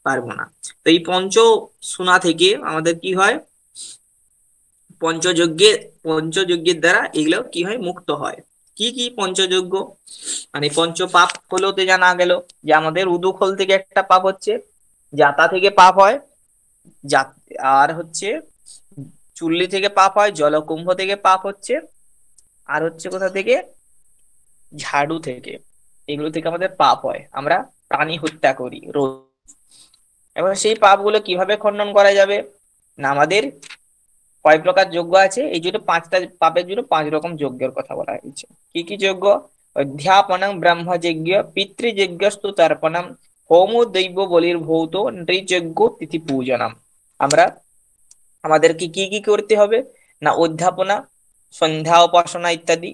পারবো না। তো এই সোনা থেকে আমাদের কি হয়, পঞ্চযজ্ঞে পঞ্চযজ্ঞের দ্বারা এগুলো কি হয়, মুক্ত হয়। কি কি পঞ্চযজ্ঞ? মানে পঞ্চ পাপ হলোতে জানা গেল যে আমাদের উদুখল থেকে একটা পাপ হচ্ছে, জাতা থেকে পাপ হয়, আর হচ্ছে চুল্লি থেকে পাপ হয়, জলকুম্ভ থেকে পাপ হচ্ছে, আর হচ্ছে কোথা থেকে, ঝাড়ু থেকে। এগুলো থেকে আমাদের পাপ হয়, আমরা প্রাণী হত্যা করি রোজ। এবার সেই পাপগুলো কিভাবে খণ্ডন করা যাবে? না, আমাদের কয় প্রকার যজ্ঞ আছে, এই জন্য 5টা পাপের জন্য 5 রকম যজ্ঞের কথা বলা হয়েছে। কি কি যজ্ঞ? অধ্যাপনং ব্রহ্মযজ্ঞ, পিতৃযজ্ঞস্তু তর্পণম, হোম দৈব বলির ভৌত, নৃযজ্ঞ তিথি পূজনম। আমরা আমাদেরকে কি কি করতে হবে? না, অধ্যাপনা, সন্ধ্যা উপাসনা ইত্যাদি,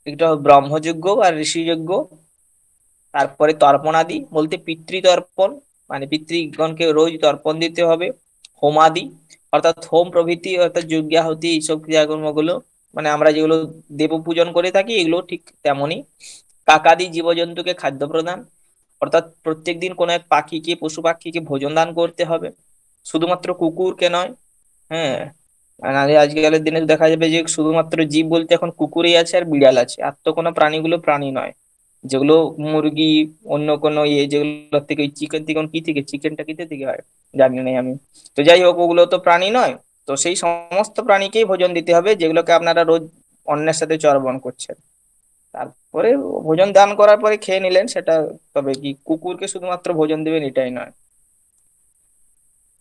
এটা ব্রহ্মযজ্ঞ আর ঋষিযজ্ঞ। তারপরে তর্পণাদি বলতে পিতৃতর্পণ, মানে পিতৃগণকে রোজ তর্পণ দিতে হবে। হোমাদি অর্থাৎ হোম প্রভৃতি, অর্থাৎ যজ্ঞাহুতি, এইসব ক্রিয়াকর্মগুলো, মানে আমরা যেগুলো দেব পূজন করে থাকি, এগুলো ঠিক তেমনই। কাকাদি জীবজন্তুকে খাদ্য প্রদান, অর্থাৎ প্রত্যেকদিন কোনো এক পাখিকে, পশু পাখিকে ভোজন দান করতে হবে, শুধুমাত্র কুকুরকে নয়। হ্যাঁ, নাহলে আজকালের দিনে দেখা যাবে যে শুধুমাত্র জীব বলতে এখন কুকুরই আছে আর বিড়াল আছে, আর তো কোনো প্রাণীগুলো প্রাণী নয়। যেগুলো মুরগি, অন্য কোনো যেগুলো থেকে চিকেন টিকেন, কি থেকে চিকেনটা কি থেকে হয় জানি না আমি। তো যাই হোক, ওগুলো তো প্রাণী নয়। তো সেই সমস্ত প্রাণীকেই ভোজন দিতে হবে যেগুলোকে আপনারা রোজ অন্যের সাথে চর্বণ করছেন। তারপরে ভোজন দান করার পরে খেয়ে নিলেন সেটা। তবে কি কুকুরকে শুধুমাত্র ভোজন দিবেন এটাই নয়,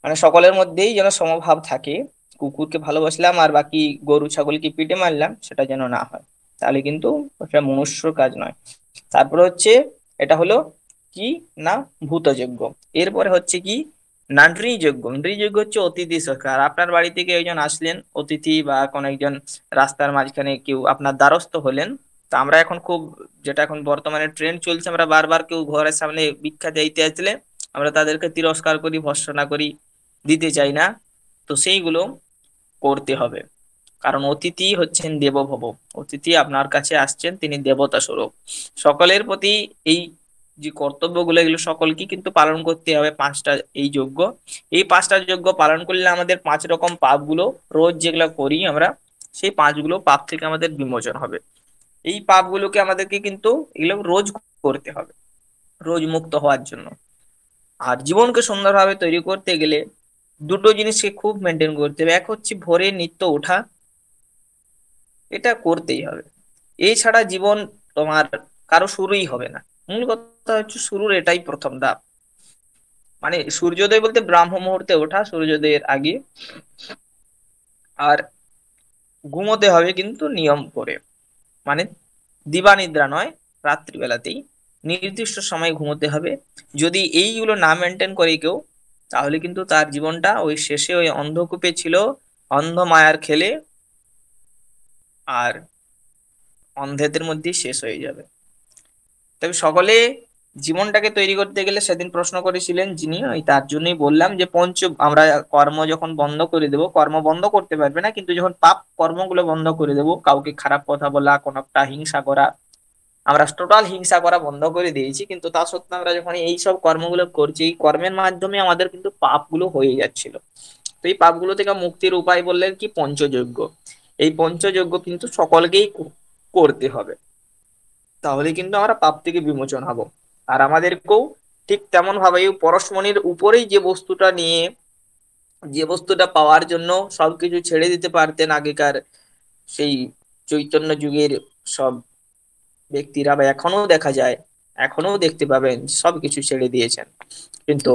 মানে সকলের মধ্যেই যেন সমভাব থাকে। কুকুরকে ভালোবাসলাম আর বাকি গরু ছাগলকে পিটে মারলাম, সেটা যেন না হয়, তাহলে কিন্তু ওটা মনুষ্যর কাজ নয়। তারপরে হচ্ছে, এটা হলো কি না, ভূতযজ্ঞ। এরপরে হচ্ছে কি না, নৃযজ্ঞ। নৃযজ্ঞ হচ্ছে অতিথি সৎকার। আপনার বাড়ি থেকে একজন আসলেন অতিথি, বা কোন একজন রাস্তার মাঝখানে কেউ আপনার দ্বারস্থ হলেন। তা আমরা এখন খুব, যেটা এখন বর্তমানে ট্রেন্ড চলছে, আমরা বারবার কেউ ঘরের সামনে ভিক্ষা চাইতে আসলে আমরা তাদেরকে তিরস্কার করি, ভর্ৎসনা করি, দিতে চাই না। তো সেইগুলো করতে হবে, কারণ অতিথি হচ্ছেন দেবভব। অতিথি আপনার কাছে আসছেন, তিনি দেবতা স্বরূপ। সকলের প্রতি এই যে কর্তব্যগুলো, এগুলো সকলকে কিন্তু পালন করতে হবে। 5টা এই যজ্ঞ, এই 5টা যজ্ঞ পালন করলে আমাদের 5 রকম পাপগুলো রোজ যেগুলো করি আমরা, সেই পাঁচগুলো পাপ থেকে আমাদের বিমোচন হবে। এই পাপগুলোকে আমাদেরকে কিন্তু এগুলো রোজ করতে হবে, রোজ মুক্ত হওয়ার জন্য। আর জীবনকে সুন্দরভাবে তৈরি করতে গেলে দুটো জিনিসকে খুব মেনটেন করতে হবে। এক হচ্ছে ভোরে নিত্য ওঠা, এটা করতেই হবে। এছাড়া জীবন তোমার কারো শুরুই হবে না। মূল কথা হচ্ছে শুরুর এটাই প্রথম ধাপ। মানে সূর্যোদয় বলতে ব্রাহ্ম মুহূর্তে ওঠা, সূর্যোদয়ের আগে। আর ঘুমোতে হবে কিন্তু নিয়ম করে, মানে দিবানিদ্রা নয়, রাত্রিবেলাতেই নির্দিষ্ট সময় ঘুমোতে হবে। যদি এইগুলো না মেনটেন করে কেউ, তাহলে কিন্তু তার জীবনটা ওই শেষে ওই অন্ধকূপে ছিল, অন্ধ মায়ার খেলে আর অন্ধেদের মধ্যেই শেষ হয়ে যাবে। তবে সকলে জীবনটাকে তৈরি করতে গেলে, সেদিন প্রশ্ন করেছিলেন যিনি, ওই তার জন্যই বললাম যে আমরা কর্ম যখন বন্ধ করে দেব, কর্ম বন্ধ করতে পারবে না, কিন্তু যখন পাপ কর্মগুলো বন্ধ করে দেব, কাউকে খারাপ কথা বলা, কোনো একটা হিংসা করা, আমরা টোটাল হিংসা করা বন্ধ করে দিয়েছি, কিন্তু তা সত্ত্বেও আমরা যখন এই সব কর্মগুলো করছি, এই কর্মের মাধ্যমে আমাদের কিন্তু পাপগুলো হয়ে যাচ্ছিল। তো এই পাপগুলো থেকে মুক্তির উপায় বললেন কি, পঞ্চযজ্ঞ। এই পঞ্চযজ্ঞ কিন্তু সকলকেই করতে হবে, তাহলে কিন্তু আমরা পাপ থেকে বিমোচন হব। আর আমাদেরকেও ঠিক তেমন ভাবে এই পরশমণির উপরেই যে বস্তুটা পাওয়ার জন্য সবকিছু ছেড়ে দিতে পারতেন আগেকার সেই চৈতন্য যুগের সব ব্যক্তিরা, বা এখনো দেখা যায়, এখনো দেখতে পাবেন সবকিছু ছেড়ে দিয়েছেন। কিন্তু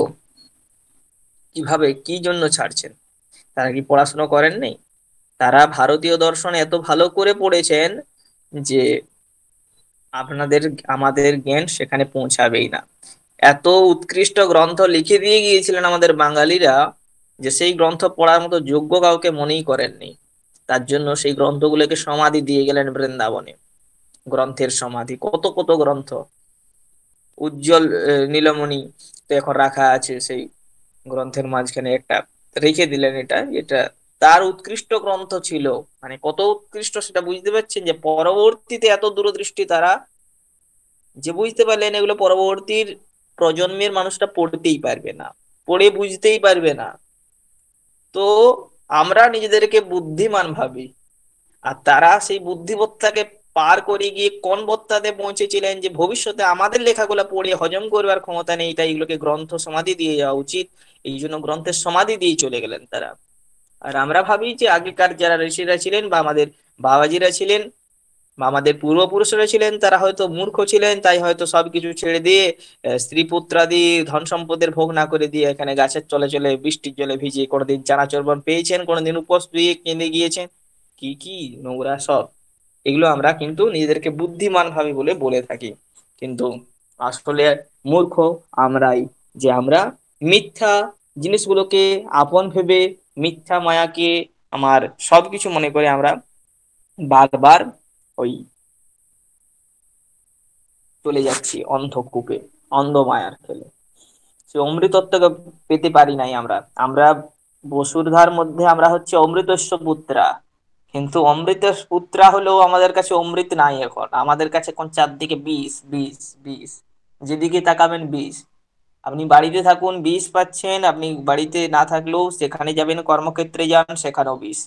কিভাবে, কি জন্য ছাড়ছেন? তারা কি পড়াশোনা করেননি? তারা ভারতীয় দর্শন এত ভালো করে পড়েছেন যে আপনাদের আমাদের জ্ঞান সেখানে পৌঁছাবেই না। এত উৎকৃষ্ট গ্রন্থ লিখে দিয়ে গিয়েছিলেন আমাদের বাঙালিরা, যে সেই গ্রন্থ পড়ার মতো যোগ্য কাউকে মনেই করেননি। তার জন্য সেই গ্রন্থগুলোকে সমাধি দিয়ে গেলেন বৃন্দাবনে। গ্রন্থের সমাধি, কত কত গ্রন্থ, উজ্জ্বল নীলমণি তো এখন রাখা আছে সেই গ্রন্থের মাঝখানে একটা, রেখে দিলেন। এটা এটা তার উৎকৃষ্ট গ্রন্থ ছিল, মানে কত উৎকৃষ্ট সেটা বুঝতে পারছেন, যে পরবর্তীতে এত দূরদৃষ্টি তারা, যে বুঝতে পারলেন এগুলো পরবর্তীর প্রজন্মের মানুষটা পড়তেই পারবে না, পড়ে বুঝতেই পারবে না। তো আমরা নিজেদেরকে বুদ্ধিমান ভাবি, আর তারা সেই বুদ্ধিমত্তাকে পার করে গিয়ে কোন বত্তাতে পৌঁছেছিলেন, যে ভবিষ্যতে আমাদের লেখাগুলো পড়ে হজম করবার ক্ষমতা নেই, তাই এগুলোকে গ্রন্থ সমাধি দিয়ে যাওয়া উচিত। এই জন্য গ্রন্থের সমাধি দিয়ে চলে গেলেন তারা। আর আমরা ভাবি যে আগেকার যারা ঋষিরা ছিলেন, বা আমাদের বাবাজিরা ছিলেন, বা আমাদের পূর্বপুরুষরা ছিলেন, তারা হয়তো মূর্খ ছিলেন, তাই হয়তো সবকিছু ছেড়ে দিয়ে স্ত্রী পুত্রাদি ধন সম্পদের ভোগ না করে দিয়ে এখানে গাছের চলে চলে বৃষ্টির জলে ভিজে কোনোদিন চানা চর্বণ পেয়েছেন, কোনোদিন উপোস দিয়ে কেঁদে গিয়েছেন। কি কি নোংরা সব! এগুলো আমরা কিন্তু নিজেদেরকে বুদ্ধিমান ভাবি বলে বলে থাকি, কিন্তু আসলে মূর্খ আমরাই। যে আমরা মিথ্যা জিনিসগুলোকে আপন ভেবে, মিথ্যা মায়াকে আমার সবকিছু মনে করে আমরা বারবার ওই চলে যাচ্ছি অন্ধকূপে, অন্ধ মায়ার খেলে। সে অমৃতত্বকে পেতে পারি নাই আমরা। আমরা বসুধার মধ্যে আমরা হচ্ছে অমৃতস্য পুত্রা, কিন্তু অমৃত পুত্রা হলেও আমাদের কাছে অমৃত নাই এখন। আমাদের কাছে এখন চারদিকে বিষ, বিষ, বিষ, যেদিকে তাকাবেন বিষ। আপনি বাড়িতে থাকুন, বিষ পাচ্ছেন। আপনি বাড়িতে না থাকলেও সেখানে যাবেন, কর্মক্ষেত্রে যান, সেখানেও বিষ।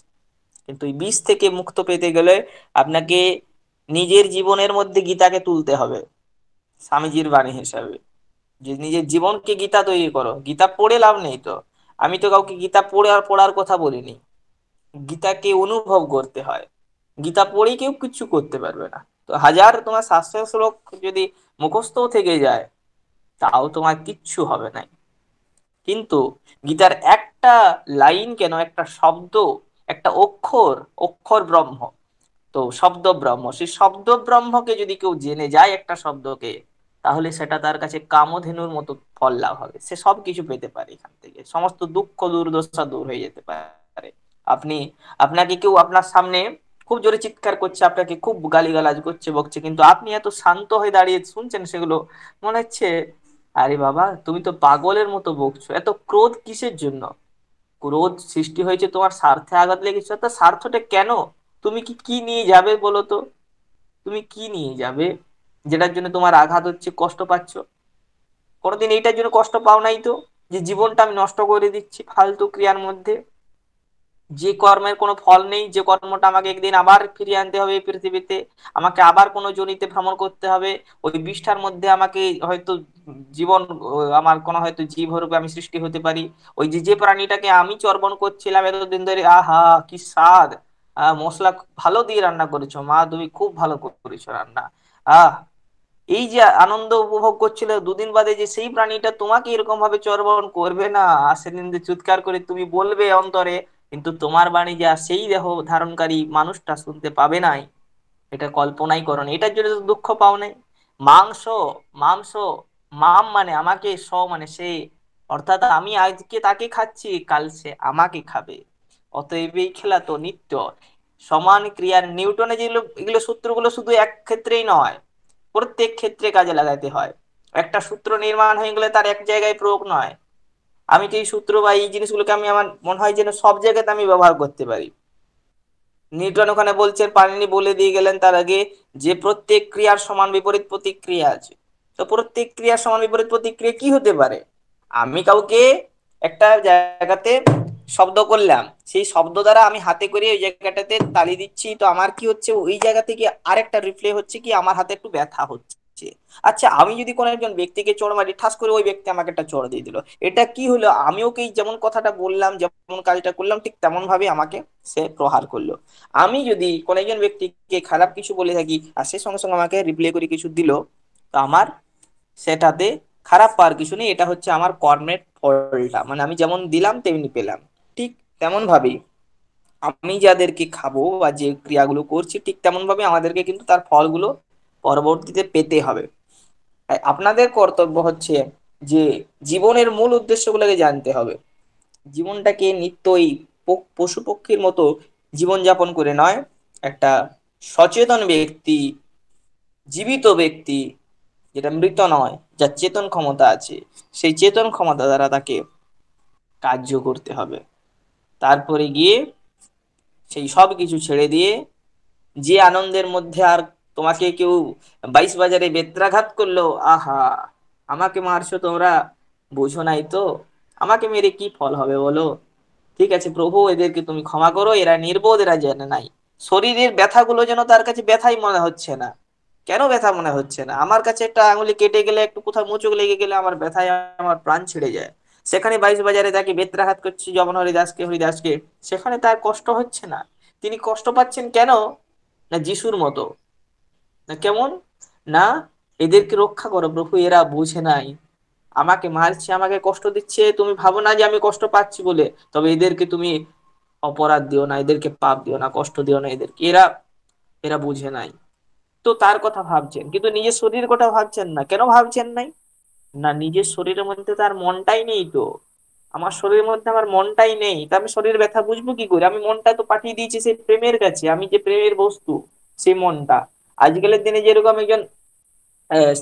কিন্তু এই বিষ থেকে মুক্ত পেতে গেলে আপনাকে নিজের জীবনের মধ্যে গীতাকে তুলতে হবে স্বামীজির বাণী হিসাবে, যে নিজের জীবনকে গীতা তৈরি করো। গীতা পড়ে লাভ নেই তো। আমি তো কাউকে গীতা পড়ে আর পড়ার কথা বলিনি, গীতাকে অনুভব করতে হয়। গীতা পড়ে কেউ কিচ্ছু করতে পারবে না। তো হাজার তোমার শাস্ত্র শ্লোক যদি মুখস্থও থেকে যায়, তাও তোমার কিচ্ছু হবে না। কিন্তু গীতার একটা লাইন কেন, একটা শব্দ, একটা অক্ষর, অক্ষর ব্রহ্ম, তো শব্দ ব্রহ্ম, সেই শব্দ ব্রহ্মকে যদি কেউ জেনে যায় একটা শব্দকে, তাহলে সেটা তার কাছে কামধেনুর মতো ফল লাভ হবে। সে সব কিছু পেতে পারে, এখান থেকে সমস্ত দুঃখ দুর্দশা দূর হয়ে যেতে পারে। আপনি, আপনাকে কেউ আপনার সামনে খুব জোরে চিৎকার করছে, আপনাকে খুব গালিগালাজ করছে, বকছে, কিন্তু আপনি এত শান্ত হয়ে দাঁড়িয়ে শুনছেন সেগুলো, মনে হচ্ছে আরে বাবা তুমি তো পাগলের মতো বকছো, এত ক্রোধ কিসের জন্য? ক্রোধ সৃষ্টি হয়েছে তোমার স্বার্থে আঘাত লেগেছে। তা স্বার্থটা কেন? তুমি কি কি নিয়ে যাবে বলো তো? তুমি কি নিয়ে যাবে যেটার জন্য তোমার আঘাত হচ্ছে, কষ্ট পাচ্ছ? কোনোদিন এইটার জন্য কষ্ট পাও নাই তো, যে জীবনটা আমি নষ্ট করে দিচ্ছি ফালতু ক্রিয়ার মধ্যে, যে কর্মের কোনো ফল নেই, যে কর্মটা আমাকে একদিন আবার ফিরিয়ে আনতে হবে এই পৃথিবীতে, আমাকে আবার কোনো জনিতে ভ্রমণ করতে হবে, ওই বিষ্ঠার মধ্যে আমাকে হয়তো জীবন, আমার কোনো হয়তো জীব রূপে আমি সৃষ্টি হতে পারি। ওই যে যে প্রাণীটাকে আমি চর্বণ করছিলাম এতদিন ধরে, আহা কি স্বাদ! মশলা ভালো দিয়ে রান্না করেছো মা, তুমি খুব ভালো করেছো রান্না। আহ এই যে আনন্দ উপভোগ করছিল, দুদিন বাদে যে সেই প্রাণীটা তোমাকে এরকম ভাবে চর্বণ করবে না, আর সেদিন যে চিৎকার করে তুমি বলবে অন্তরে, কিন্তু তোমার বাণী যা সেই দেহ ধারণকারী মানুষটা শুনতে পাবে নাই। এটা কল্পনাই করো না, এটার জন্য তো দুঃখ পাও নাই। মাংস, মাংস, মাম মানে আমাকে, স মানে সে, অর্থাৎ আমি আজকে তাকে খাচ্ছি, কাল সে আমাকে খাবে। অতএব এই খেলা তো নিত্য। সমান ক্রিয়ার নিউটনে যেগুলো, এগুলো সূত্রগুলো শুধু এক ক্ষেত্রেই নয়, প্রত্যেক ক্ষেত্রে কাজে লাগাতে হয়। একটা সূত্র নির্মাণ হয়ে গেলে তার এক জায়গায় প্রয়োগ নয়। আমি তো এই সূত্র বা এই জিনিসগুলোকে আমি, আমার মনে হয় যেন সব জায়গাতে আমি ব্যবহার করতে পারি। নিউটন ওখানে বলছেন, পানিনি বলে দিয়ে গেলেন তার আগে, যে প্রত্যেক ক্রিয়ার সমান বিপরীত প্রতিক্রিয়া আছে। তো প্রত্যেক ক্রিয়ার সমান বিপরীত প্রতিক্রিয়া কি হতে পারে? আমি কাউকে একটা জায়গাতে শব্দ করলাম, সেই শব্দ দ্বারা আমি হাতে করে ওই জায়গাটাতে তালি দিচ্ছি, তো আমার কি হচ্ছে, ওই জায়গা থেকে আরেকটা রিপ্লে হচ্ছে কি, আমার হাতে একটু ব্যথা হচ্ছে। আচ্ছা, আমি যদি কোনো একজন ব্যক্তিকে চড় মারি, ঠাস করে ওই ব্যক্তি আমাকে একটা চড় দিয়ে দিল, এটা কি হলো? আমি ওকে যেমন কথাটা বললাম, যেমন কাজটা করলাম, ঠিক তেমন ভাবে আমাকে সে প্রহার করলো। আমি যদি কোনো একজন ব্যক্তিকে খারাপ কিছু বলে থাকি, আর সে সঙ্গে সঙ্গে আমাকে রিপ্লে করে কিছু দিল, তো আমার সেটাতে খারাপ পাওয়ার কিছু নেই। এটা হচ্ছে আমার কর্মের ফলটা, মানে আমি যেমন দিলাম তেমনি পেলাম। ঠিক তেমন ভাবেই আমি যাদেরকে খাবো বা যে ক্রিয়াগুলো করছি, ঠিক তেমন ভাবে আমাদেরকে কিন্তু তার ফলগুলো পরবর্তীতে পেতে হবে। তাই আপনাদের কর্তব্য হচ্ছে যে জীবনের মূল উদ্দেশ্যগুলোকে জানতে হবে। জীবনটাকে নিত্যই পশু পক্ষীর মতো জীবন যাপন করে নয়, একটা সচেতন ব্যক্তি, জীবিত ব্যক্তি, যেটা মৃত নয়, যার চেতন ক্ষমতা আছে, সেই চেতন ক্ষমতা দ্বারা তাকে কার্য করতে হবে। তারপরে গিয়ে সেই সব কিছু ছেড়ে দিয়ে, যে আনন্দের মধ্যে আর তোমাকে কেউ 22 বাজারে বেত্রাঘাত করলো, আহা আমাকে মারছো তোমরা, বুঝো নাই তো আমাকে মেরে কি ফল হবে বলো। ঠিক আছে প্রভু, এদেরকে তুমি ক্ষমা করো, এরা নির্বোধ, এরা জেনে নাই। শরীরের ব্যথাগুলো যেন তার কাছে ব্যথাই মনে হচ্ছে না। কেন ব্যথা মনে হচ্ছে না? আমার কাছে একটা আঙুলি কেটে গেলে, একটু কোথাও মোচক লেগে গেলে আমার ব্যথায় আমার প্রাণ ছেড়ে যায়। সেখানে 22 বাজারে তাকে বেত্রাঘাত করছে যখন হরিদাসকে, হরিদাসকে, সেখানে তার কষ্ট হচ্ছে না। তিনি কষ্ট পাচ্ছেন কেন? না যিশুর মতো, না কেমন, না এদেরকে রক্ষা করো প্রভু, এরা বুঝে নাই, আমাকে মারছে, আমাকে কষ্ট দিচ্ছে, তুমি ভাবো না যে আমি কষ্ট পাচ্ছি বলে, তবে এদেরকে তুমি অপরাধ দিও না, এদেরকে পাপ দিও না, কষ্ট দিও না এদেরকে, এরা এরা বুঝে নাই। তো তার কথা ভাবছেন, কিন্তু নিজের শরীরের কথা ভাবছেন না। কেন ভাবছেন নাই? না নিজের শরীরের মধ্যে তার মনটাই নেই তো। আমার শরীরের মধ্যে আমার মনটাই নেই, তা আমি শরীরের ব্যথা বুঝবো কি করে? আমি মনটা তো পাঠিয়ে দিয়েছি সেই প্রেমের কাছে, আমি যে প্রেমের বস্তু, সেই মনটা। আজকালের দিনে যেরকম একজন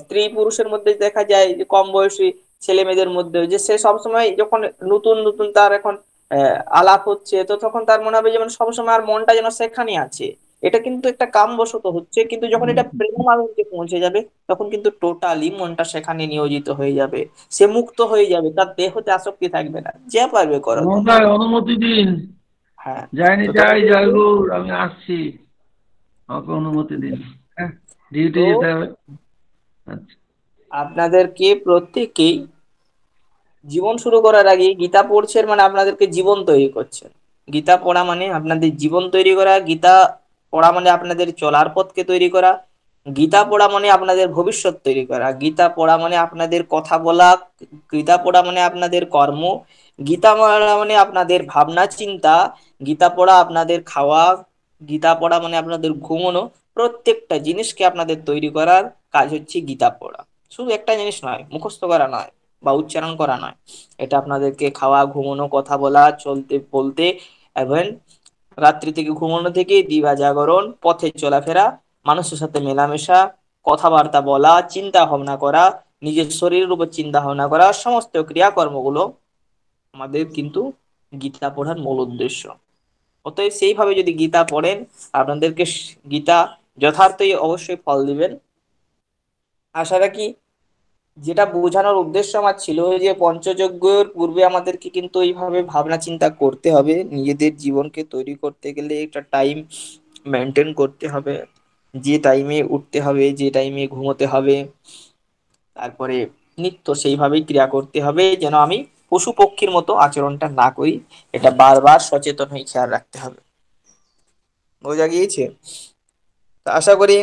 স্ত্রী পুরুষের মধ্যে দেখা যায়, যে কম বয়সী ছেলে মেয়েদের মধ্যে, যে সে সবসময় যখন নতুন নতুন তার এখন আলাপ হচ্ছে, তো তখন তার মনে হবে যেমন সবসময় আর মনটা যেন সেখানে আছে। এটা কিন্তু একটা কামবশত হচ্ছে, কিন্তু যখন এটা প্রেম মাধুর্যে পৌঁছে যাবে, তখন কিন্তু টোটালি মনটা সেখানে নিয়োজিত হয়ে যাবে। সে মুক্ত হয়ে যাবে, তার দেহতে আসক্তি থাকবে না, যা পারবে করো তোমরা। মহাশয় অনুমতি দিন। হ্যাঁ। যাইনি, তো যাই তোমাদের জয় গৌর, আমি আসছি। আমাকে অনুমতি দিন। হ্যাঁ, ডিউটি তো যেতে হবে। আচ্ছা। আপনাদেরকে প্রত্যেককেই জীবন শুরু করার আগে গীতা পড়ছেন, মানে আপনাদেরকে জীবন তৈরি করছেন। গীতা পড়া মানে আপনাদের জীবন তৈরি করা, গীতা পড়া মানে আপনাদের চলার পথকে তৈরি করা, গীতা পড়া মানে আপনাদের ভবিষ্যৎ তৈরি করা, গীতা পড়া মানে আপনাদের কথা বলা, গীতা পড়া মানে আপনাদের কর্ম, গীতা পড়া মানে আপনাদের ভাবনা চিন্তা, গীতা পড়া আপনাদের খাওয়া, গীতা পড়া মানে আপনাদের ঘুমানো। প্রত্যেকটা জিনিসকে আপনাদের তৈরি করার কাজ হচ্ছে গীতা পড়া। শুধু একটা জিনিস নয়, মুখস্থ করা নয় বা উচ্চারণ করা নয়, এটা আপনাদেরকে খাওয়া, ঘুমানো, কথা বলা, চলতে বলতে, এবং রাত্রি থেকে ঘুমানো থেকে দিবা জাগরণ, পথে চলাফেরা, মানুষের সাথে মেলামেশা, কথাবার্তা বলা, চিন্তা ভাবনা করা, নিজের শরীরের উপর চিন্তা ভাবনা করা, সমস্ত ক্রিয়াকর্মগুলো আমাদের কিন্তু গীতা পড়ার মূল উদ্দেশ্য। অতএব সেইভাবে যদি গীতা পড়েন, আপনাদেরকে গীতা যথার্থই অবশ্যই ফল দিবেন, আশা রাখি। যেটা বোঝানোর উদ্দেশ্য আমার ছিল, যে পঞ্চযজ্ঞের পূর্বে আমাদেরকে কিন্তু এইভাবে ভাবনা চিন্তা করতে হবে, নিজেদের জীবনকে তৈরি করতে গেলে একটা টাইম মেনটেন করতে হবে, যে টাইমে উঠতে হবে, যে টাইমে ঘুমোতে হবে, তারপরে নিত্য সেইভাবেই ক্রিয়া করতে হবে, যেন আমি পশু পক্ষীর মতো আচরণটা না করি। এটা বারবার সচেতন হয়ে খেয়াল রাখতে হবে। বোঝা গিয়েছে? তা আশা করি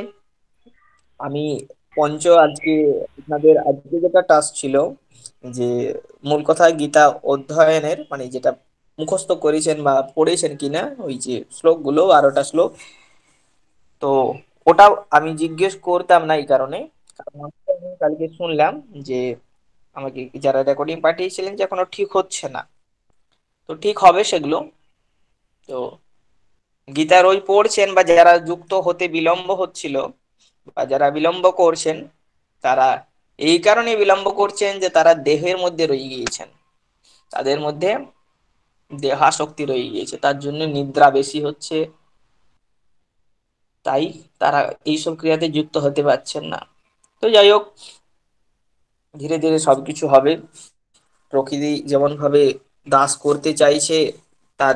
আমি আজকে আপনাদের আজকে যেটা টাস্ক ছিল, যে মূল কথা গীতা অধ্যয়নের, মানে যেটা মুখস্থ করেছেন বা পড়েছেন কিনা, ওই যে শ্লোকগুলো, 12টা শ্লোক, তো ওটাও আমি জিজ্ঞেস করতাম না এই কারণে, কারণ আমি কালকে শুনলাম যে আমাকে যারা রেকর্ডিং পাঠিয়েছিলেন যে এখনো ঠিক হচ্ছে না। তো ঠিক হবে সেগুলো। তো গীতা রোজ পড়ছেন বা যারা যুক্ত হতে বিলম্ব হচ্ছিল বা যারা বিলম্ব করছেন, তারা এই কারণে বিলম্ব করছেন যে তারা দেহের মধ্যে রয়ে গিয়েছেন, তাদের মধ্যে দেহাশক্তি রয়ে গিয়েছে, তার জন্য নিদ্রা বেশি হচ্ছে, তাই তারা এইসব ক্রিয়াতে যুক্ত হতে পারছেন না। তো যাই হোক, ধীরে ধীরে সবকিছু হবে। প্রকৃতি যেমন ভাবে দাস করতে চাইছে, তার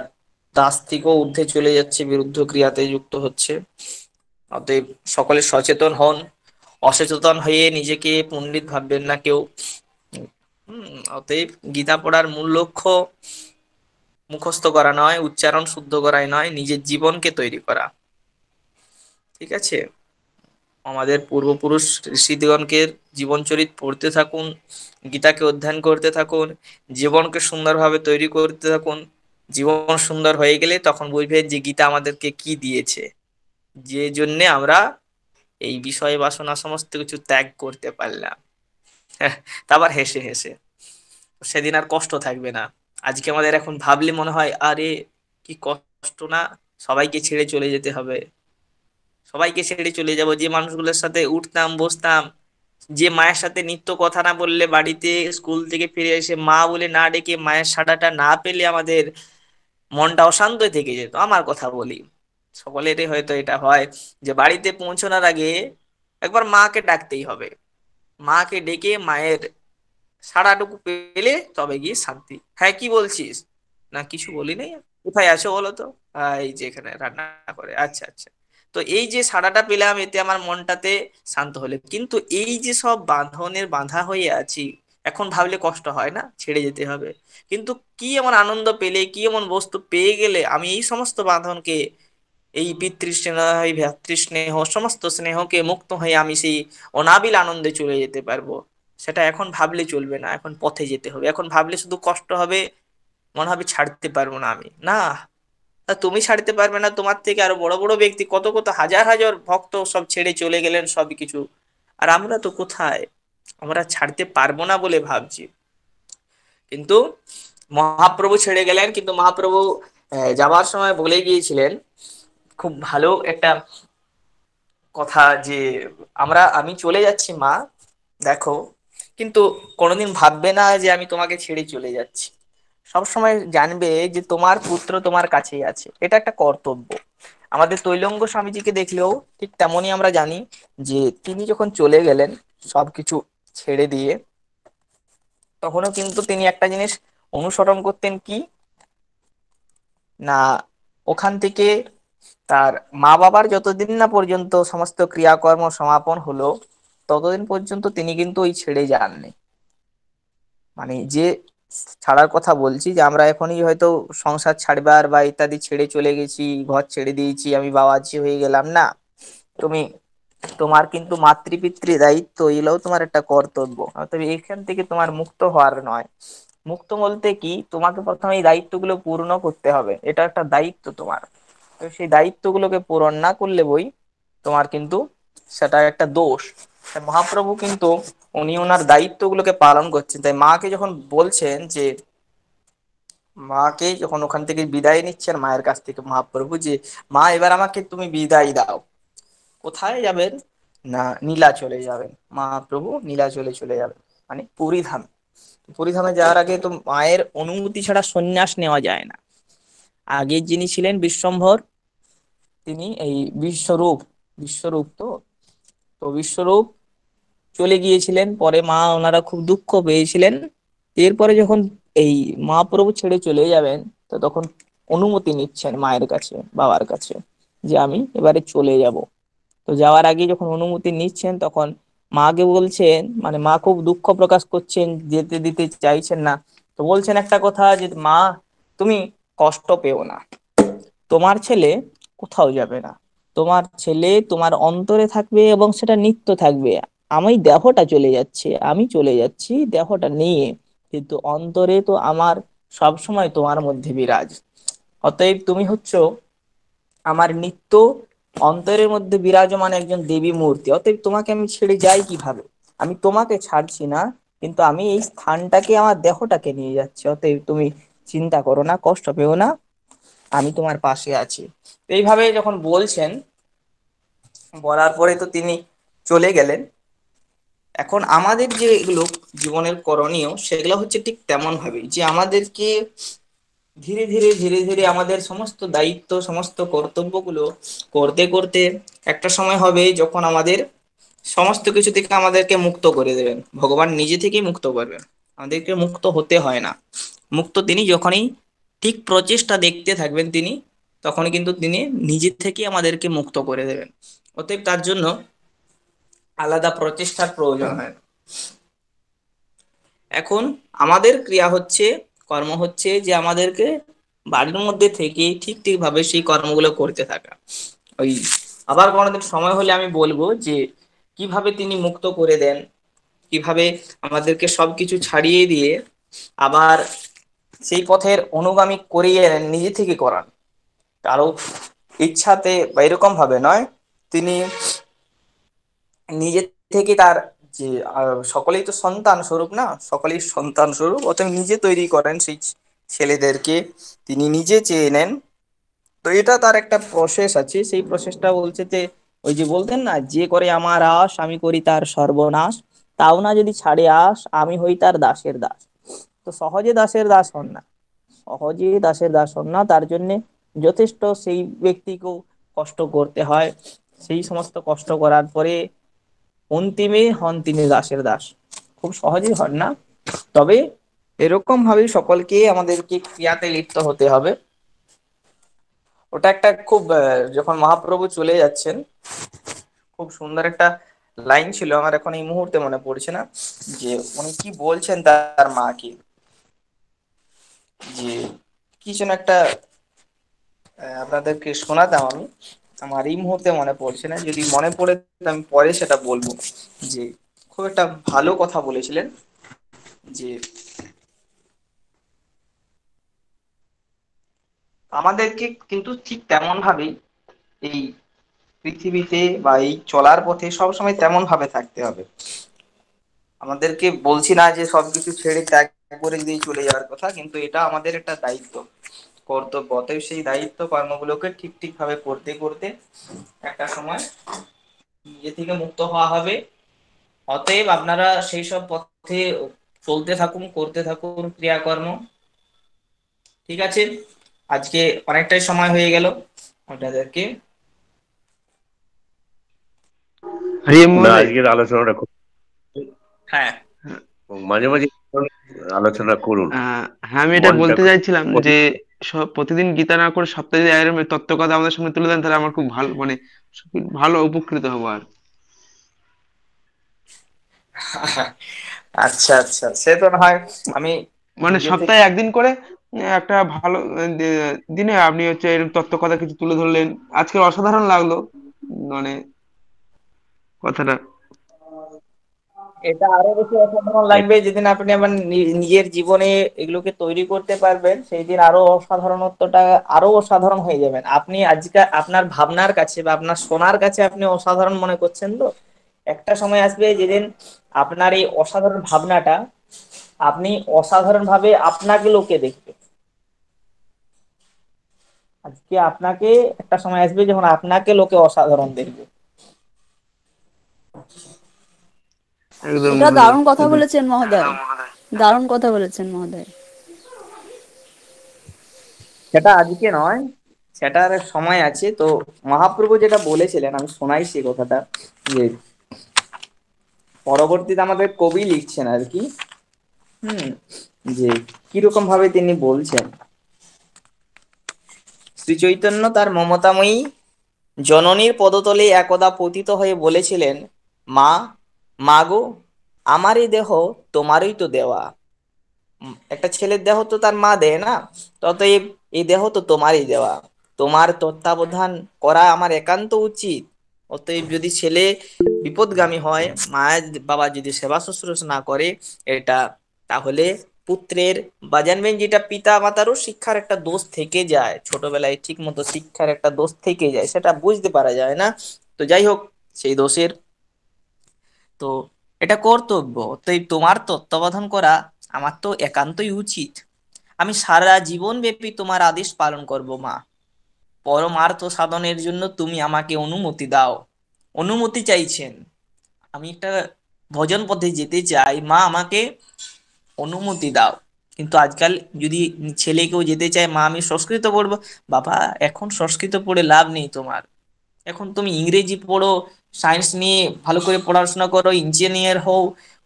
দাস থেকেও ঊর্ধ্বে চলে যাচ্ছে, বিরুদ্ধ ক্রিয়াতে যুক্ত হচ্ছে। অতএব সকলে সচেতন হন, অসচেতন হয়ে নিজেকে পণ্ডিত ভাববেন না কেউ। হম অতএব গীতা পড়ার মূল লক্ষ্য মুখস্থ করা নয়, উচ্চারণ শুদ্ধ করাই নয়, নিজের জীবনকে তৈরি করা। ঠিক আছে? আমাদের পূর্বপুরুষ ঋষিদিগণকে জীবনচরিত পড়তে থাকুন, গীতাকে অধ্যয়ন করতে থাকুন, জীবনকে সুন্দরভাবে তৈরি করতে থাকুন। জীবন সুন্দর হয়ে গেলে তখন বুঝবেন যে গীতা আমাদেরকে কি দিয়েছে, যে জন্যে আমরা এই বিষয় বাসনা সমস্ত কিছু ত্যাগ করতে পারলাম। তারপর হেসে হেসে সেদিন আর কষ্ট থাকবে না। আজকে আমাদের এখন ভাবলে মনে হয় আরে কি কষ্ট না, সবাইকে ছেড়ে চলে যেতে হবে, সবাইকে ছেড়ে চলে যাব, যে মানুষগুলোর সাথে উঠতাম বসতাম, যে মায়ের সাথে নিত্য কথা না বললে বাড়িতে স্কুল থেকে ফিরে এসে মা বলে না ডেকে মায়ের সাড়াটা না পেলে আমাদের মনটা অশান্ত থেকে যেত। আমার কথা বলি, সকলেরই হয়তো এটা হয় যে বাড়িতে পৌঁছানোর আগে একবার মাকে ডাকতেই হবে, মাকে ডেকে মায়ের সাড়াটুকু পেলে তবে গিয়ে শান্তি। হ্যাঁ, কি বলছিস? না কিছু বলি নাই। কোথায় আছো বলো তো? এই যে এখানে রান্না করে। আচ্ছা আচ্ছা। তো এই যে সাড়াটা পেলাম, এতে আমার মনটাতে শান্ত হলে, কিন্তু এই যে সব বাঁধনের বাঁধা হয়ে আছি, এখন ভাবলে কষ্ট হয় না, ছেড়ে যেতে হবে। কিন্তু কি এমন আনন্দ পেলে, কি এমন বস্তু পেয়ে গেলে আমি এই সমস্ত বাঁধনকে, এই পিতৃস্নেহ, এই ভ্রাতৃস্নেহ, সমস্ত স্নেহকে মুক্ত হয়ে আমি সেই অনাবিল আনন্দে চলে যেতে পারবো। সেটা এখন ভাবলে চলবে না, এখন পথে যেতে হবে। এখন ভাবলে শুধু কষ্ট হবে, মনে হবে ছাড়তে পারবো না আমি। না, তা তুমি ছাড়তে পারবে না, তোমার থেকে আরো বড় বড় ব্যক্তি কত কত হাজার হাজার ভক্ত সব ছেড়ে চলে গেলেন সব কিছু। আর আমরা তো কোথায়, আমরা ছাড়তে পারবো না বলে ভাবছি। কিন্তু মহাপ্রভু ছেড়ে গেলেন, কিন্তু মহাপ্রভু যাবার সময় বলে গিয়েছিলেন খুব ভালো একটা কথা, যে আমি চলে যাচ্ছি মা, দেখো, কিন্তু কোনোদিন ভাববে না যে আমি তোমাকে ছেড়ে চলে যাচ্ছি। সব সময় জানবে যে তোমার পুত্র তোমার কাছেই আছে, এটা একটা কর্তব্য। আমাদের তৈলঙ্গ স্বামীজিকে দেখলেও ঠিক তেমনই আমরা জানি যে তিনি যখন চলে গেলেন সবকিছু ছেড়ে দিয়ে, তখনও কিন্তু তিনি একটা জিনিস অনুসরণ করতেন, কি না, ওখান থেকে তার মা বাবার যতদিন না পর্যন্ত সমস্ত ক্রিয়াকর্ম সমাপন হলো, ততদিন পর্যন্ত তিনি কিন্তু ওই ছেড়ে যাননি। মানে যে ছাড়ার কথা বলছি, যে আমরা এখনই হয়তো সংসার ছাড়বার বা ইত্যাদি ছেড়ে চলে গেছি, ঘর ছেড়ে দিয়েছি, আমি বাবাজি হয়ে গেলাম, না। তুমি, তোমার কিন্তু মাতৃপিতৃ দায়িত্ব এগুলোও তোমার একটা কর্তব্য। তবে এখান থেকে তোমার মুক্ত হওয়ার নয়। মুক্ত বলতে কি, তোমাকে প্রথমে এই দায়িত্বগুলো পূর্ণ করতে হবে, এটা একটা দায়িত্ব তোমার। তো সেই দায়িত্বগুলোকে পূরণ না করলে বই তোমার কিন্তু সেটা একটা দোষ। তাই মহাপ্রভু কিন্তু উনি ওনার দায়িত্বগুলোকে পালন করছেন। তাই মাকে যখন বলছেন যে, মাকে যখন ওখান থেকে বিদায় নিচ্ছেন মায়ের কাছ থেকে মহাপ্রভু, যে মা এবার আমাকে তুমি বিদায় দাও, কোথায় যাবেন? না, নীলাচলে যাবেন। মহাপ্রভু নীলাচলে চলে যাবেন, মানে পুরীধাম। পুরীধামে যাওয়ার আগে তো মায়ের অনুমতি ছাড়া সন্ন্যাস নেওয়া যায় না। আগে যিনি ছিলেন বিশ্বম্ভর, তিনি এই বিশ্বরূপ, বিশ্বরূপ তো, তো বিশ্বরূপ চলে গিয়েছিলেন, পরে মা ওনারা খুব দুঃখ পেয়েছিলেন। এরপরে যখন এই মহাপ্রভু ছেড়ে চলে যাবেন, তো তখন অনুমতি নিচ্ছেন মায়ের কাছে, বাবার কাছে, যে আমি এবারে চলে যাব। তো যাওয়ার আগে যখন অনুমতি নিচ্ছেন, তখন মাকে বলছেন, মানে মা খুব দুঃখ প্রকাশ করছেন, যেতে দিতে চাইছেন না। তো বলছেন একটা কথা, যে মা, তুমি কষ্ট পেও না, তোমার ছেলে কোথাও যাবে না, তোমার ছেলে তোমার অন্তরে থাকবে এবং সেটা নিত্য থাকবে। আমি দেহটা চলে যাচ্ছে, আমি চলে যাচ্ছি দেহটা নিয়ে, কিন্তু অন্তরে তো আমার সব সময় তোমার মধ্যে বিরাজ। অতএব তুমি হচ্ছ আমার নিত্য অন্তরের মধ্যে বিরাজমান একজন দেবী মূর্তি। অতএব তোমাকে আমি ছেড়ে যাই কিভাবে? আমি তোমাকে ছাড়ছি না, কিন্তু আমি এই স্থানটাকে, আমার দেহটাকে নিয়ে যাচ্ছি। অতএব তুমি চিন্তা করো না, কষ্ট পেও না, আমি তোমার পাশে আছি। তো এইভাবে যখন বলছেন, বলার পরে তো তিনি চলে গেলেন। এখন আমাদের যে এগুলো জীবনের করণীয়, সেগুলো হচ্ছে ঠিক তেমন ভাবে যে আমাদেরকে ধীরে ধীরে ধীরে ধীরে আমাদের সমস্ত দায়িত্ব, সমস্ত কর্তব্যগুলো করতে করতে একটা সময় হবে যখন আমাদের সমস্ত কিছু থেকে আমাদেরকে মুক্ত করে দেবেন। ভগবান নিজে থেকেই মুক্ত করবেন, আমাদেরকে মুক্ত হতে হয় না। মুক্ত তিনি যখনই ঠিক প্রচেষ্টা দেখতে থাকবেন তিনি, তখন কিন্তু তিনি নিজে থেকে আমাদেরকে মুক্ত করে দেবেন। অতএব তার জন্য আলাদা প্রচেষ্টার প্রয়োজন হয়। এখন আমাদের ক্রিয়া হচ্ছে, কর্ম হচ্ছে যে আমাদেরকে বাড়ির মধ্যে থেকে ঠিক ঠিক ভাবে সেই কর্মগুলো করতে থাকা। ওই আবার কোনোদিন সময় হলে আমি বলবো যে কিভাবে তিনি মুক্ত করে দেন, কিভাবে আমাদেরকে সবকিছু ছাড়িয়ে দিয়ে আবার সেই পথের অনুগামী করিয়ে নেন, নিজে থেকে করান, কারো ইচ্ছাতে বা এরকম ভাবে নয়। তিনি নিজে থেকে তার যে সকলেই তো সন্তান স্বরূপ না, সকলেই সন্তান স্বরূপ, অতএব নিজে তৈরি করেন সেই ছেলেদেরকে, তিনি নিজে চেয়ে নেন। তো এটা তার একটা প্রসেস আছে, সেই প্রসেসটা বলছে যে ওই যে বলতেন না, যে করে আমার আশ আমি করি তার সর্বনাশ, তাও না যদি ছাড়ে আস আমি হই তার দাসের দাস। তো সহজে দাসের দাস হন না, সহজে দাসের দাস হন না, তার জন্যে যথেষ্ট সেই ব্যক্তিকেও কষ্ট করতে হয়। সেই সমস্ত কষ্ট করার পরে অন্তিমে হন তিনি দাসের দাস। খুব সহজেই হন না, তবে এরকম ভাবে সকলকে আমাদেরকে ক্রিয়াতে লিপ্ত হতে হবে। ওটা একটা খুব যখন মহাপ্রভু চলে যাচ্ছেন, খুব সুন্দর একটা লাইন ছিল, আমার এখন এই মুহূর্তে মনে পড়ছে না, যে উনি কি বলছেন তার মাকে, যে কি যেন একটা আপনাদেরকে শোনাতাম আমি, আমার এই মুহূর্তে মনে পড়ছে না, যদি মনে পড়ে তো আমি পরে সেটা বলবো। যে খুব একটা ভালো কথা বলেছিলেন, যে আমাদেরকে কিন্তু ঠিক তেমন ভাবেই এই পৃথিবীতে বা এই চলার পথে সবসময় তেমন ভাবে থাকতে হবে। আমাদেরকে বলছি না যে সবকিছু ছেড়ে ত্যাগ করে দিয়ে চলে যাওয়ার কথা, কিন্তু এটা আমাদের একটা দায়িত্ব, কর্তব্য। অতএব সেই দায়িত্ব কর্মগুলোকে ঠিক ঠিক ভাবে করতে করতে একটা সময় নিজে থেকে মুক্ত হওয়া হবে। অতএব আপনারা সেই সব পথে চলতে থাকুন, করতে থাকুন ক্রিয়াকর্ম। ঠিক আছে, আজকে অনেকটাই সময় হয়ে গেল আপনাদেরকে। হরিম না, মহোদয়। আজকের আলোচনাটা খুব, হ্যাঁ, মাঝে মাঝে আলোচনা করুন। হ্যাঁ, আমি এটা মনটা বলতে খুব চাইছিলাম যে সব প্রতিদিন গীতা না করে সপ্তাহে যদি এরকম তত্ত্ব কথা আমাদের সামনে তুলে দেন, তাহলে আমার খুব ভালো, মানে ভালো উপকৃত হবো আর। আচ্ছা আচ্ছা, সে তো না হয় আমি মানে নিজে থেকে। সপ্তাহে একদিন করে একটা ভালো দিনে আপনি হচ্ছে এরকম তত্ত্ব কথা কিছু তুলে ধরলেন। আজকে অসাধারণ লাগলো, মানে কথাটা। এটা আরো বেশি অসাধারণ লাগবে যেদিন আপনি আমার নিজের জীবনে এগুলোকে তৈরি করতে পারবেন, সেই দিন আরো অসাধারণত্বটা আরো অসাধারণ হয়ে যাবেন। আপনি আজকে আপনার ভাবনার কাছে বা আপনার শোনার কাছে আপনি অসাধারণ মনে করছেন, তো একটা সময় আসবে যেদিন আপনার এই অসাধারণ ভাবনাটা, আপনি অসাধারণ ভাবে আপনাকে লোকে দেখবে। আজকে আপনাকে, একটা সময় আসবে যখন আপনাকে লোকে অসাধারণ দেখবে। একদম এটা মহোদয়, দারুণ কথা একদম। বলেছেন মহোদয়, দারুণ কথা বলেছেন মহোদয়। সেটা আজকে নয়, সেটার সময় আছে তো। মহাপ্রভু যেটা বলেছিলেন, আমি শোনাই সেই কথাটা, যে পরবর্তীতে আমাদের কবি লিখছেন আর কি, হুম, যে কিরকম ভাবে তিনি বলছেন। শ্রী চৈতন্য তার মমতাময়ী জননীর পদতলে একদা পতিত হয়ে বলেছিলেন, মা, মা গো, আমারই দেহ তোমারই তো দেওয়া। একটা ছেলের দেহ তো তার মা দেয় না, তো অতএব এই দেহ তো তোমারই দেওয়া, তোমার তত্ত্বাবধান করা আমার একান্ত উচিত। অতএব যদি ছেলে বিপদগামী হয়, মা বাবা যদি সেবা শুশ্রূষা না করে এটা, তাহলে পুত্রের বা জানবেন যেটা পিতা মাতারও শিক্ষার একটা দোষ থেকে যায়, ছোটবেলায় ঠিক মতো শিক্ষার একটা দোষ থেকে যায়, সেটা বুঝতে পারা যায় না। তো যাই হোক, সেই দোষের তো এটা কর্তব্য, তাই তোমার তত্ত্বাবধান করা আমার তো একান্তই উচিত। আমি সারা জীবন ব্যাপী তোমার আদেশ পালন করব মা। পরমার্থ সাধনের জন্য তুমি আমাকে অনুমতি দাও। অনুমতি চাইছেন, আমি একটা ভজন পথে যেতে চাই মা, আমাকে অনুমতি দাও। কিন্তু আজকাল যদি ছেলে কেউ যেতে চায়, মা আমি সংস্কৃত পড়বো, বাবা এখন সংস্কৃত পড়ে লাভ নেই তোমার, এখন তুমি ইংরেজি পড়ো, সায়েন্স নিয়ে ভালো করে পড়াশোনা করো, ইঞ্জিনিয়ার হও,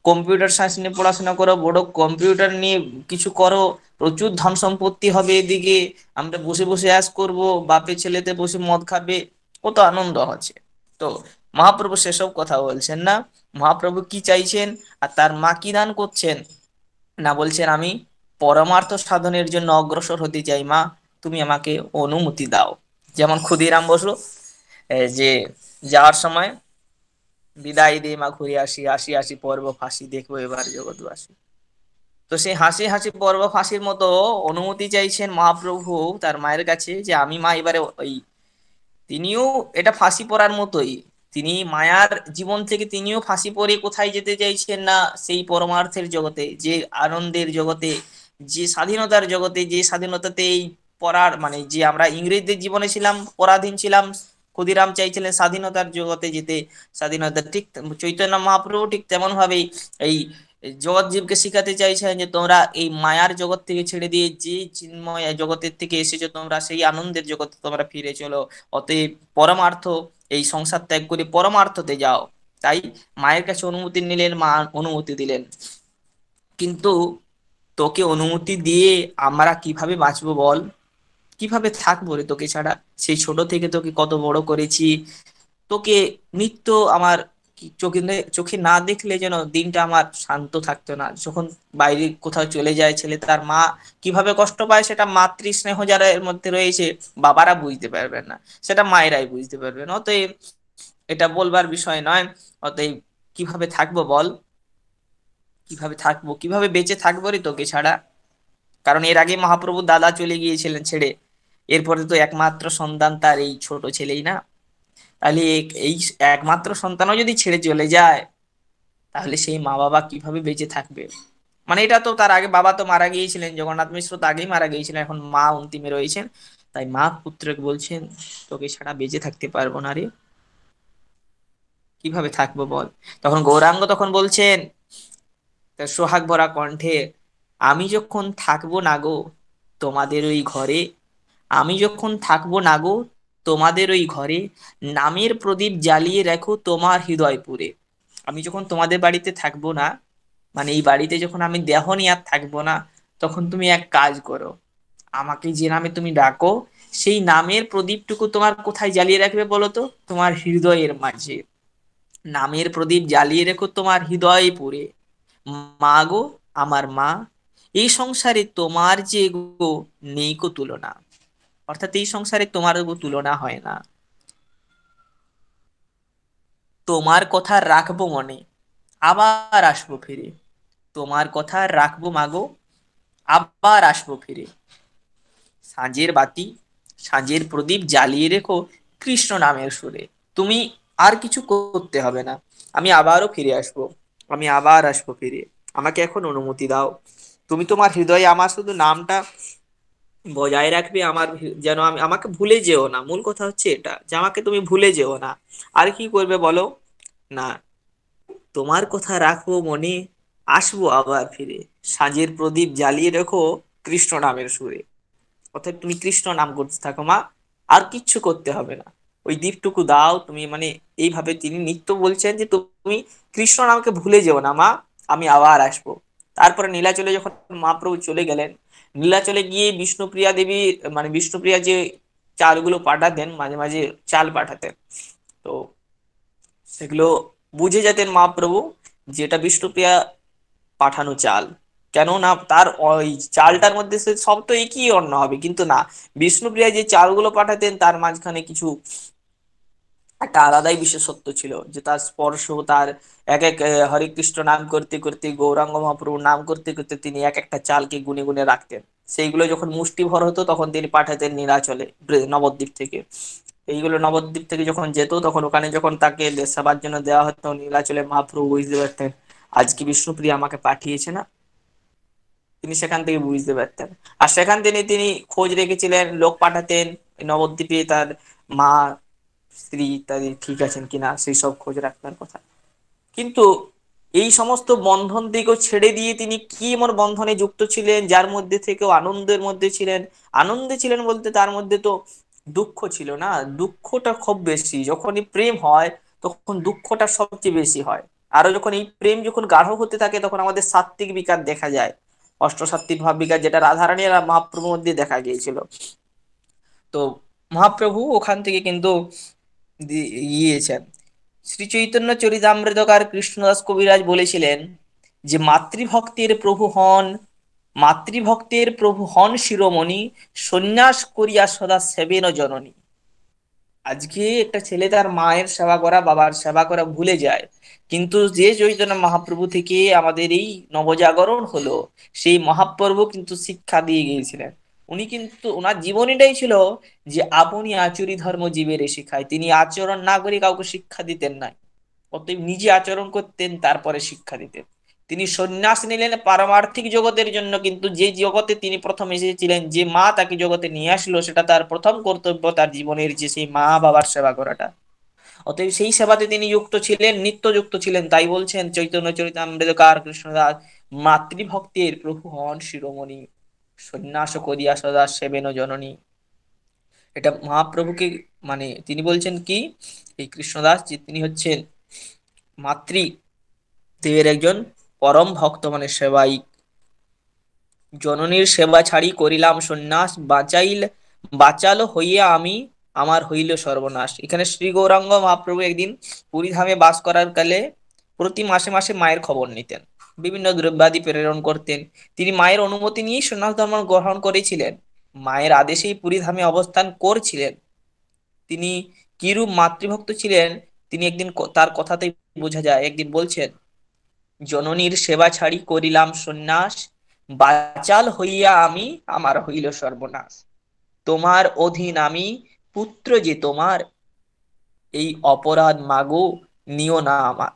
কম্পিউটার সায়েন্স নিয়ে পড়াশোনা করো, বড় কম্পিউটার নিয়ে কিছু করো, প্রচুর ধন সম্পত্তি হবে এদিকে, আমরা বসে বসে অ্যাশ করব, বাপে ছেলেতে বসে মদ খাবে, কত আনন্দ হচ্ছে। তো মহাপ্রভু সেসব কথা বলছেন না। মহাপ্রভু কি চাইছেন আর তার মা কি দান করছেন না, বলছেন আমি পরমার্থ সাধনের জন্য অগ্রসর হতে চাই মা, তুমি আমাকে অনুমতি দাও। যেমন ক্ষুদিরাম বসু যে যাওয়ার সময় বিদায় দে মা, ঘুরে আসি, আসি আসি পর্ব ফাঁসি, দেখবো এবার জগৎবাসী। তো সেই হাসি হাসি পর্ব ফাঁসির মতো অনুমতি চাইছেন মহাপ্রভু তার মায়ের কাছে, যে আমি মা এবারে ওই, তিনিও এটা ফাঁসি পড়ার মতোই, তিনি মায়ার জীবন থেকে তিনিও ফাঁসি পড়ে কোথায় যেতে চাইছেন না, সেই পরমার্থের জগতে, যে আনন্দের জগতে, যে স্বাধীনতার জগতে, যে স্বাধীনতাতে এই পড়ার মানে যে আমরা ইংরেজদের জীবনে ছিলাম, পরাধীন ছিলাম, ক্ষুদিরাম চাইছিলেন স্বাধীনতার জগতে যেতে। স্বাধীনতা ঠিক চৈতন্য মহাপ্রভু ঠিক তেমন ভাবেই এই জগৎ জীবকে শিখাতে চাইছেন যে তোমরা এই মায়ার জগৎ থেকে ছেড়ে দিয়ে যে চিন্ময় জগতের থেকে এসেছো, তোমরা সেই আনন্দের জগতে তোমরা ফিরে চলো। অতএব পরমার্থ, এই সংসার ত্যাগ করে পরমার্থতে যাও। তাই মায়ের কাছে অনুমতি নিলেন, মা অনুমতি দিলেন। কিন্তু তোকে অনুমতি দিয়ে আমরা কিভাবে বাঁচবো বল, কিভাবে থাকবো রে তোকে ছাড়া? সেই ছোট থেকে তোকে কত বড় করেছি, তোকে নিত্য আমার চোখে চোখে না দেখলে যেন দিনটা আমার শান্ত থাকতো না। যখন বাইরে কোথাও চলে যায় ছেলে, তার মা কিভাবে কষ্ট পায় সেটা মাতৃ স্নেহ যারা এর মধ্যে রয়েছে বাবারা বুঝতে পারবেন না, সেটা মায়েরাই বুঝতে পারবেন। অতএব এটা বলবার বিষয় নয়। অতএব কিভাবে থাকবো বল, কিভাবে থাকবো, কিভাবে বেঁচে থাকবো রে তোকে ছাড়া? কারণ এর আগে মহাপ্রভু দাদা চলে গিয়েছিলেন ছেড়ে, এরপরে তো একমাত্র সন্তান তার এই ছোট ছেলেই না। তাহলে এই একমাত্র সন্তানও যদি ছেড়ে চলে যায়, তাহলে সেই মা বাবা কিভাবে বেঁচে থাকবে? মানে এটা তো তার আগে বাবা তো মারা গিয়েছিলেন, জগন্নাথ মিশ্র তো আগেই মারা গিয়েছিলেন, এখন মা অন্তিমে রয়েছেন। তাই মা পুত্রকে বলছেন তোকে ছাড়া বেঁচে থাকতে পারবো না রে, কিভাবে থাকবো বল? তখন গৌরাঙ্গ তখন বলছেন তার সোহাগ ভরা কণ্ঠে, আমি যখন থাকবো না গো তোমাদের ওই ঘরে, আমি যখন থাকবো না গো তোমাদের ওই ঘরে, নামের প্রদীপ জ্বালিয়ে রাখো তোমার হৃদয়পুরে। আমি যখন তোমাদের বাড়িতে থাকবো না, মানে এই বাড়িতে যখন আমি দেহ নিয়ে আর থাকবো না, তখন তুমি এক কাজ করো, আমাকে যে নামে তুমি ডাকো, সেই নামের প্রদীপটুকু তোমার কোথায় জ্বালিয়ে রাখবে বলো তো? তোমার হৃদয়ের মাঝে নামের প্রদীপ জ্বালিয়ে রেখো তোমার হৃদয়ে পুরে। মা গো, আমার মা, এই সংসারে তোমার যে গো নেই কো তুলনা। অর্থাৎ এই সংসারে তোমার গো তুলনা হয় না। তোমার কথা রাখবো মনে, আবার আসবো ফিরে। তোমার কথা রাখবো মাগো, আবার আসবো ফিরে। সাঁঝের বাতি, সাঁঝের প্রদীপ জ্বালিয়ে রেখো কৃষ্ণ নামের সুরে। তুমি আর কিছু করতে হবে না, আমি আবারও ফিরে আসবো, আমি আবার আসবো ফিরে। আমাকে এখন অনুমতি দাও, তুমি তোমার হৃদয়ে আমার শুধু নামটা বজায় রাখবে, আমার যেন আমি, আমাকে ভুলে যেও না। মূল কথা হচ্ছে এটা, যে আমাকে তুমি ভুলে যেও না। আর কি করবে বলো? না, তোমার কথা রাখবো মনে, আসবো আবার ফিরে। সাঁঝের প্রদীপ জ্বালিয়ে রেখো কৃষ্ণ নামের সুরে। অর্থাৎ তুমি কৃষ্ণ নাম করতে থাকো মা, আর কিচ্ছু করতে হবে না, ওই দ্বীপটুকু দাও তুমি। মানে এইভাবে তিনি নিত্য বলছেন যে তুমি কৃষ্ণ নামকে ভুলে যেও না মা, আমি আবার আসবো। তারপরে নীলাচলে যখন মহাপ্রভু চলে গেলেন, নীলাচলে গিয়ে বিষ্ণুপ্রিয়া দেবী, মানে বিষ্ণুপ্রিয়া যে চালগুলো পাঠাতেন, মাঝে মাঝে চাল পাঠাতেন, তো সেগুলো বুঝে যেতেন মহাপ্রভু যেটা বিষ্ণুপ্রিয়া পাঠানো চাল। কেন না, তার ওই চালটার মধ্যে সে সব তো একই অন্ন হবে, কিন্তু না, বিষ্ণুপ্রিয়া যে চালগুলো পাঠাতেন তার মাঝখানে কিছু একটা আলাদাই বিশেষত্ব ছিল, যে তার স্পর্শ, তার এক এক হরে কৃষ্ণ নাম করতে করতে, গৌরাঙ্গ মহাপ্রভুর নাম করতে করতে তিনি এক একটা চালকে গুনে গুনে রাখতেন। সেইগুলো যখন মুষ্টি ভর হতো তখন তিনি পাঠাতেন নীলাচলে, নবদ্বীপ থেকে। এইগুলো নবদ্বীপ থেকে যখন যেত তখন ওখানে যখন তাকে সেবার জন্য দেওয়া হতো, নীলাচলে মহাপ্রভু বুঝতে পারতেন আজকে বিষ্ণুপ্রিয়া আমাকে পাঠিয়েছে না, তিনি সেখান থেকে বুঝতে পারতেন। আর সেখান থেকে তিনি খোঁজ রেখেছিলেন, লোক পাঠাতেন নবদ্বীপে তার মা, স্ত্রী ইত্যাদি ঠিক আছেন কিনা সেই সব খোঁজ রাখবার কথা। কিন্তু এই সমস্ত বন্ধন দিকেও ছেড়ে দিয়ে তিনি কি এমন বন্ধনে যুক্ত ছিলেন যার মধ্যে থেকেও আনন্দের মধ্যে ছিলেন। আনন্দে ছিলেন বলতে তার মধ্যে তো দুঃখ ছিল না, দুঃখটা খুব বেশি। যখনই প্রেম হয় তখন দুঃখটা সবচেয়ে বেশি হয়। আরো যখন এই প্রেম যখন গাঢ় হতে থাকে তখন আমাদের সাত্ত্বিক বিকার দেখা যায়, অষ্টসাত্ত্বিক ভাব বিকার, যেটা রাধারানী আর মহাপ্রভুর মধ্যে দেখা গিয়েছিল। তো মহাপ্রভু ওখান থেকে কিন্তু ইয়েছেন। শ্রী চৈতন্য চরিতামৃতকার কৃষ্ণদাস কবিরাজ বলেছিলেন যে মাতৃভক্তের প্রভু হন শিরোমণি, সন্ন্যাস করিয়া সদা সেবেন জননী। আজকে একটা ছেলে তার মায়ের সেবা করা, বাবার সেবা করা ভুলে যায়, কিন্তু যে চৈতন্য মহাপ্রভু থেকে আমাদের এই নবজাগরণ হলো, সেই মহাপ্রভু কিন্তু শিক্ষা দিয়ে গিয়েছিলেন। উনি কিন্তু ওনার জীবনীটাই ছিল যে আপনি আচরি ধর্ম জীবের শিখায়। তিনি আচরণ না করে কাউকে শিক্ষা দিতেন না, অতএব নিজে আচরণ করতেন তারপরে শিক্ষা দিতেন। তিনি সন্ন্যাস নিলেন পারমার্থিক জগতের জন্য, কিন্তু যে জগতে তিনি প্রথম এসেছিলেন, যে মা তাকে জগতে নিয়ে আসলো, সেটা তার প্রথম কর্তব্য তার জীবনের, যে সেই মা বাবার সেবা করাটা। অতএব সেই সেবাতে তিনি যুক্ত ছিলেন, নিত্য যুক্ত ছিলেন। তাই বলছেন চৈতন্য চরিতামৃতকার কৃষ্ণদাস, মাতৃভক্তের প্রভু হন শিরোমণি, সন্ন্যাস করিয়া সদা সেবেন জননী। এটা মহাপ্রভুকে, মানে তিনি বলছেন কি, এই কৃষ্ণদাস যে তিনি হচ্ছেন মাতৃ দেবের একজন পরম ভক্ত, মানে সেবাই। জননীর সেবা ছাড়ি করিলাম সন্ন্যাস, বাঁচালো হইয়া আমি, আমার হইল সর্বনাশ। এখানে শ্রী গৌরাঙ্গ মহাপ্রভু একদিন পুরীধামে বাস করার কালে প্রতি মাসে মাসে মায়ের খবর নিতেন, বিভিন্ন দ্রব্যাদি প্রেরণ করতেন। তিনি মায়ের অনুমতি নিয়েই সন্ন্যাস ধর্ম গ্রহণ করেছিলেন, মায়ের আদেশেই পুরীধামে অবস্থান করছিলেন। তিনি কিরূপ মাতৃভক্ত ছিলেন তিনি একদিন তার কথাতেই বোঝা যায়। একদিন বলছেন, জননীর সেবা ছাড়ি করিলাম সন্ন্যাস, বাচাল হইয়া আমি, আমার হইল সর্বনাশ। তোমার অধীন আমি, পুত্র যে তোমার, এই অপরাধ মাগো নিও না আমার।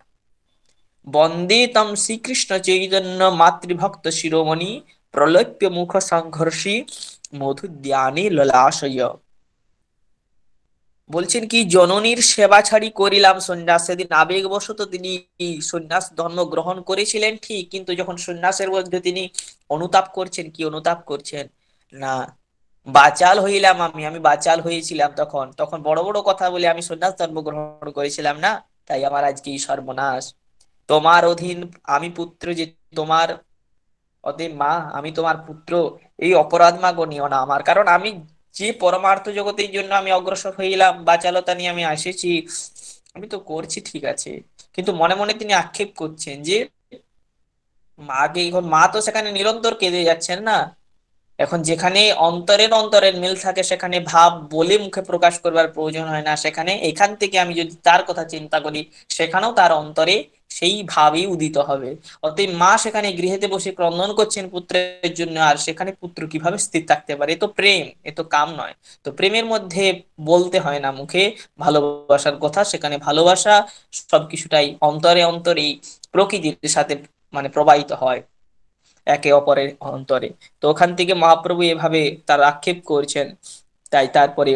বন্দে তম শ্রীকৃষ্ণ চৈতন্য মাতৃভক্ত শিরোমণি, প্রলপ্য মুখ সংঘর্ষী মধুদ্যানে ললাশয়। বলছেন কি, জননীর সেবা ছাড়ি করিলাম সন্ন্যাস। সেদিন আবেগবশত তিনি সন্ন্যাস ধর্ম গ্রহণ করেছিলেন ঠিক, কিন্তু যখন সন্ন্যাসের মধ্যে তিনি অনুতাপ করছেন, কি অনুতাপ করছেন না, বাচাল হইলাম আমি বাচাল হয়েছিলাম, তখন তখন বড় বড় কথা বলে আমি সন্ন্যাস ধর্ম গ্রহণ করেছিলাম না, তাই আমার আজকে এই সর্বনাশ। তোমার অধীন আমি, পুত্র যে তোমার, অতএব মা আমি তোমার পুত্র, এই অপরাধ মা গণিও না আমার। কারণ আমি যে পরমার্থ জগতের জন্য আমি অগ্রসর হইলাম, বাচালতা নিয়ে আমি এসেছি, আমি তো করছি ঠিক আছে, কিন্তু মনে মনে তিনি আক্ষেপ করছেন যে মাকে, এখন মা তো সেখানে নিরন্তর কেঁদে যাচ্ছেন না। এখন যেখানে অন্তরের অন্তরের মিল থাকে সেখানে ভাব বলে মুখে প্রকাশ করবার প্রয়োজন হয় না, সেখানে এখান থেকে আমি যদি তার কথা চিন্তা করি সেখানেও তার অন্তরে সেই ভাবই উদিত হবে। অতএব মা সেখানে গৃহেতে বসে ক্রন্দন করছেন পুত্রের জন্য, আর সেখানে পুত্র কিভাবে স্থির থাকতে পারে? এ তো প্রেম, এ তো কাম নয়। তো প্রেমের মধ্যে বলতে হয় না মুখে ভালোবাসার কথা, সেখানে ভালোবাসা সবকিছুটাই অন্তরে অন্তরেই প্রকৃতির সাথে মানে প্রবাহিত হয় একে অপরের অন্তরে। তো ওখান থেকে মহাপ্রভু এভাবে তার আক্ষেপ করছেন। তাই তারপরে,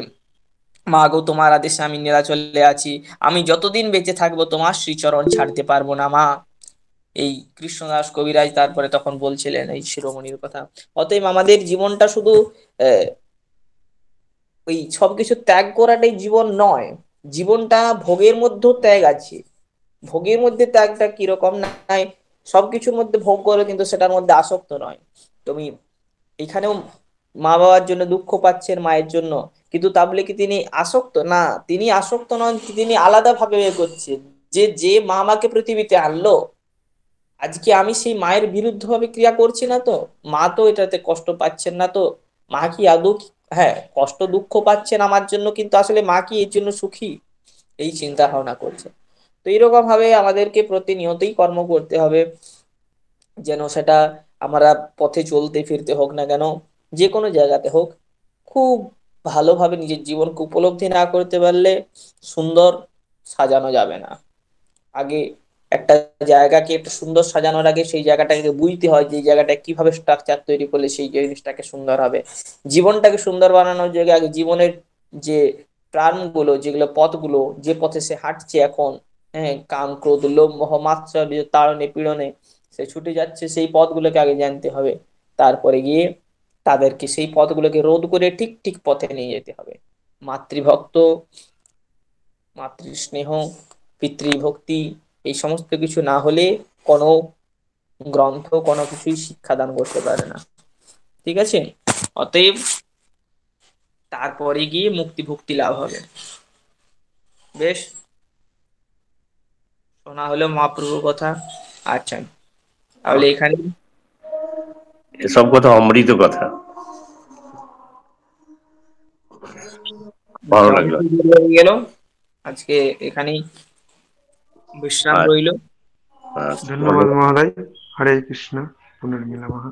মা গো তোমার আদেশে আমি নীলাচলে আছি, আমি যতদিন বেঁচে থাকবো তোমার শ্রীচরণ ছাড়তে পারবো না মা। এই কৃষ্ণদাস কবিরাজ তারপরে তখন বলছিলেন এই শিরোমণির কথা। অতএব আমাদের জীবনটা শুধু আহ ওই সবকিছু ত্যাগ করাটাই জীবন নয়, জীবনটা ভোগের মধ্যেও ত্যাগ আছে। ভোগের মধ্যে ত্যাগটা কিরকম, নাই সবকিছুর মধ্যে ভোগ করো কিন্তু সেটার মধ্যে আসক্ত নয়। তুমি এখানেও মা বাবার জন্য দুঃখ পাচ্ছেন, মায়ের জন্য, কিন্তু তা বলে কি তিনি আসক্ত? না, তিনি আসক্ত নন, তিনি আলাদা ভাবে করছেন। যে যে মা আমাকে পৃথিবীতে আনলো, আজকে আমি সেই মায়ের বিরুদ্ধ ভাবে ক্রিয়া করছি না তো? মা তো এটাতে কষ্ট পাচ্ছেন না তো? মা কি আদৌ হ্যাঁ কষ্ট দুঃখ পাচ্ছেন আমার জন্য, কিন্তু আসলে মা কি এর জন্য সুখী? এই চিন্তা ভাবনা করছে। তো এইরকম ভাবে আমাদেরকে প্রতিনিয়তই কর্ম করতে হবে, যেন সেটা আমরা পথে চলতে ফিরতে হোক না কেন, যে কোনো জায়গাতে হোক, খুব ভালোভাবে নিজের জীবনকে উপলব্ধি না করতে পারলে সুন্দর সাজানো যাবে না। আগে একটা জায়গাকে একটু সুন্দর সাজানোর আগে সেই জায়গাটাকে বুঝতে হয় যে এই জায়গাটা কিভাবে স্ট্রাকচার তৈরি করলে সেই জিনিসটাকে সুন্দর হবে। জীবনটাকে সুন্দর বানানোর জায়গায় আগে জীবনের যে প্ল্যানগুলো, যেগুলো পথগুলো, যে পথে সে হাঁটছে এখন, হ্যাঁ, কাম ক্রোধ লোভ মোহ মাৎসর্য তাড়নে পীড়নে সে ছুটে যাচ্ছে, সেই পথগুলোকে আগে জানতে হবে। তারপরে গিয়ে তাদেরকে সেই পথগুলোকে রোধ করে ঠিক ঠিক পথে নিয়ে যেতে হবে। মাতৃভক্ত, মাতৃস্নেহ, পিতৃভক্তি, এই সমস্ত কিছু না হলে কোনো গ্রন্থ কোনো কিছুই শিক্ষাদান করতে পারে না। ঠিক আছে? অতএব তারপরে গিয়ে মুক্তি ভক্তি লাভ হবে। বেশ, শোনা হলো মহাপ্রভুর কথা। আচ্ছা, তাহলে এখানে এসব কথা অমৃত কথা, ভালো লাগলো। হয়ে গেল, আজকে এখানেই বিশ্রাম আচ্ছা, রইল। আচ্ছা, ধন্যবাদ ধন্যবাদ। মহোদয়। হরে কৃষ্ণ। পুনর্মিলমঃ।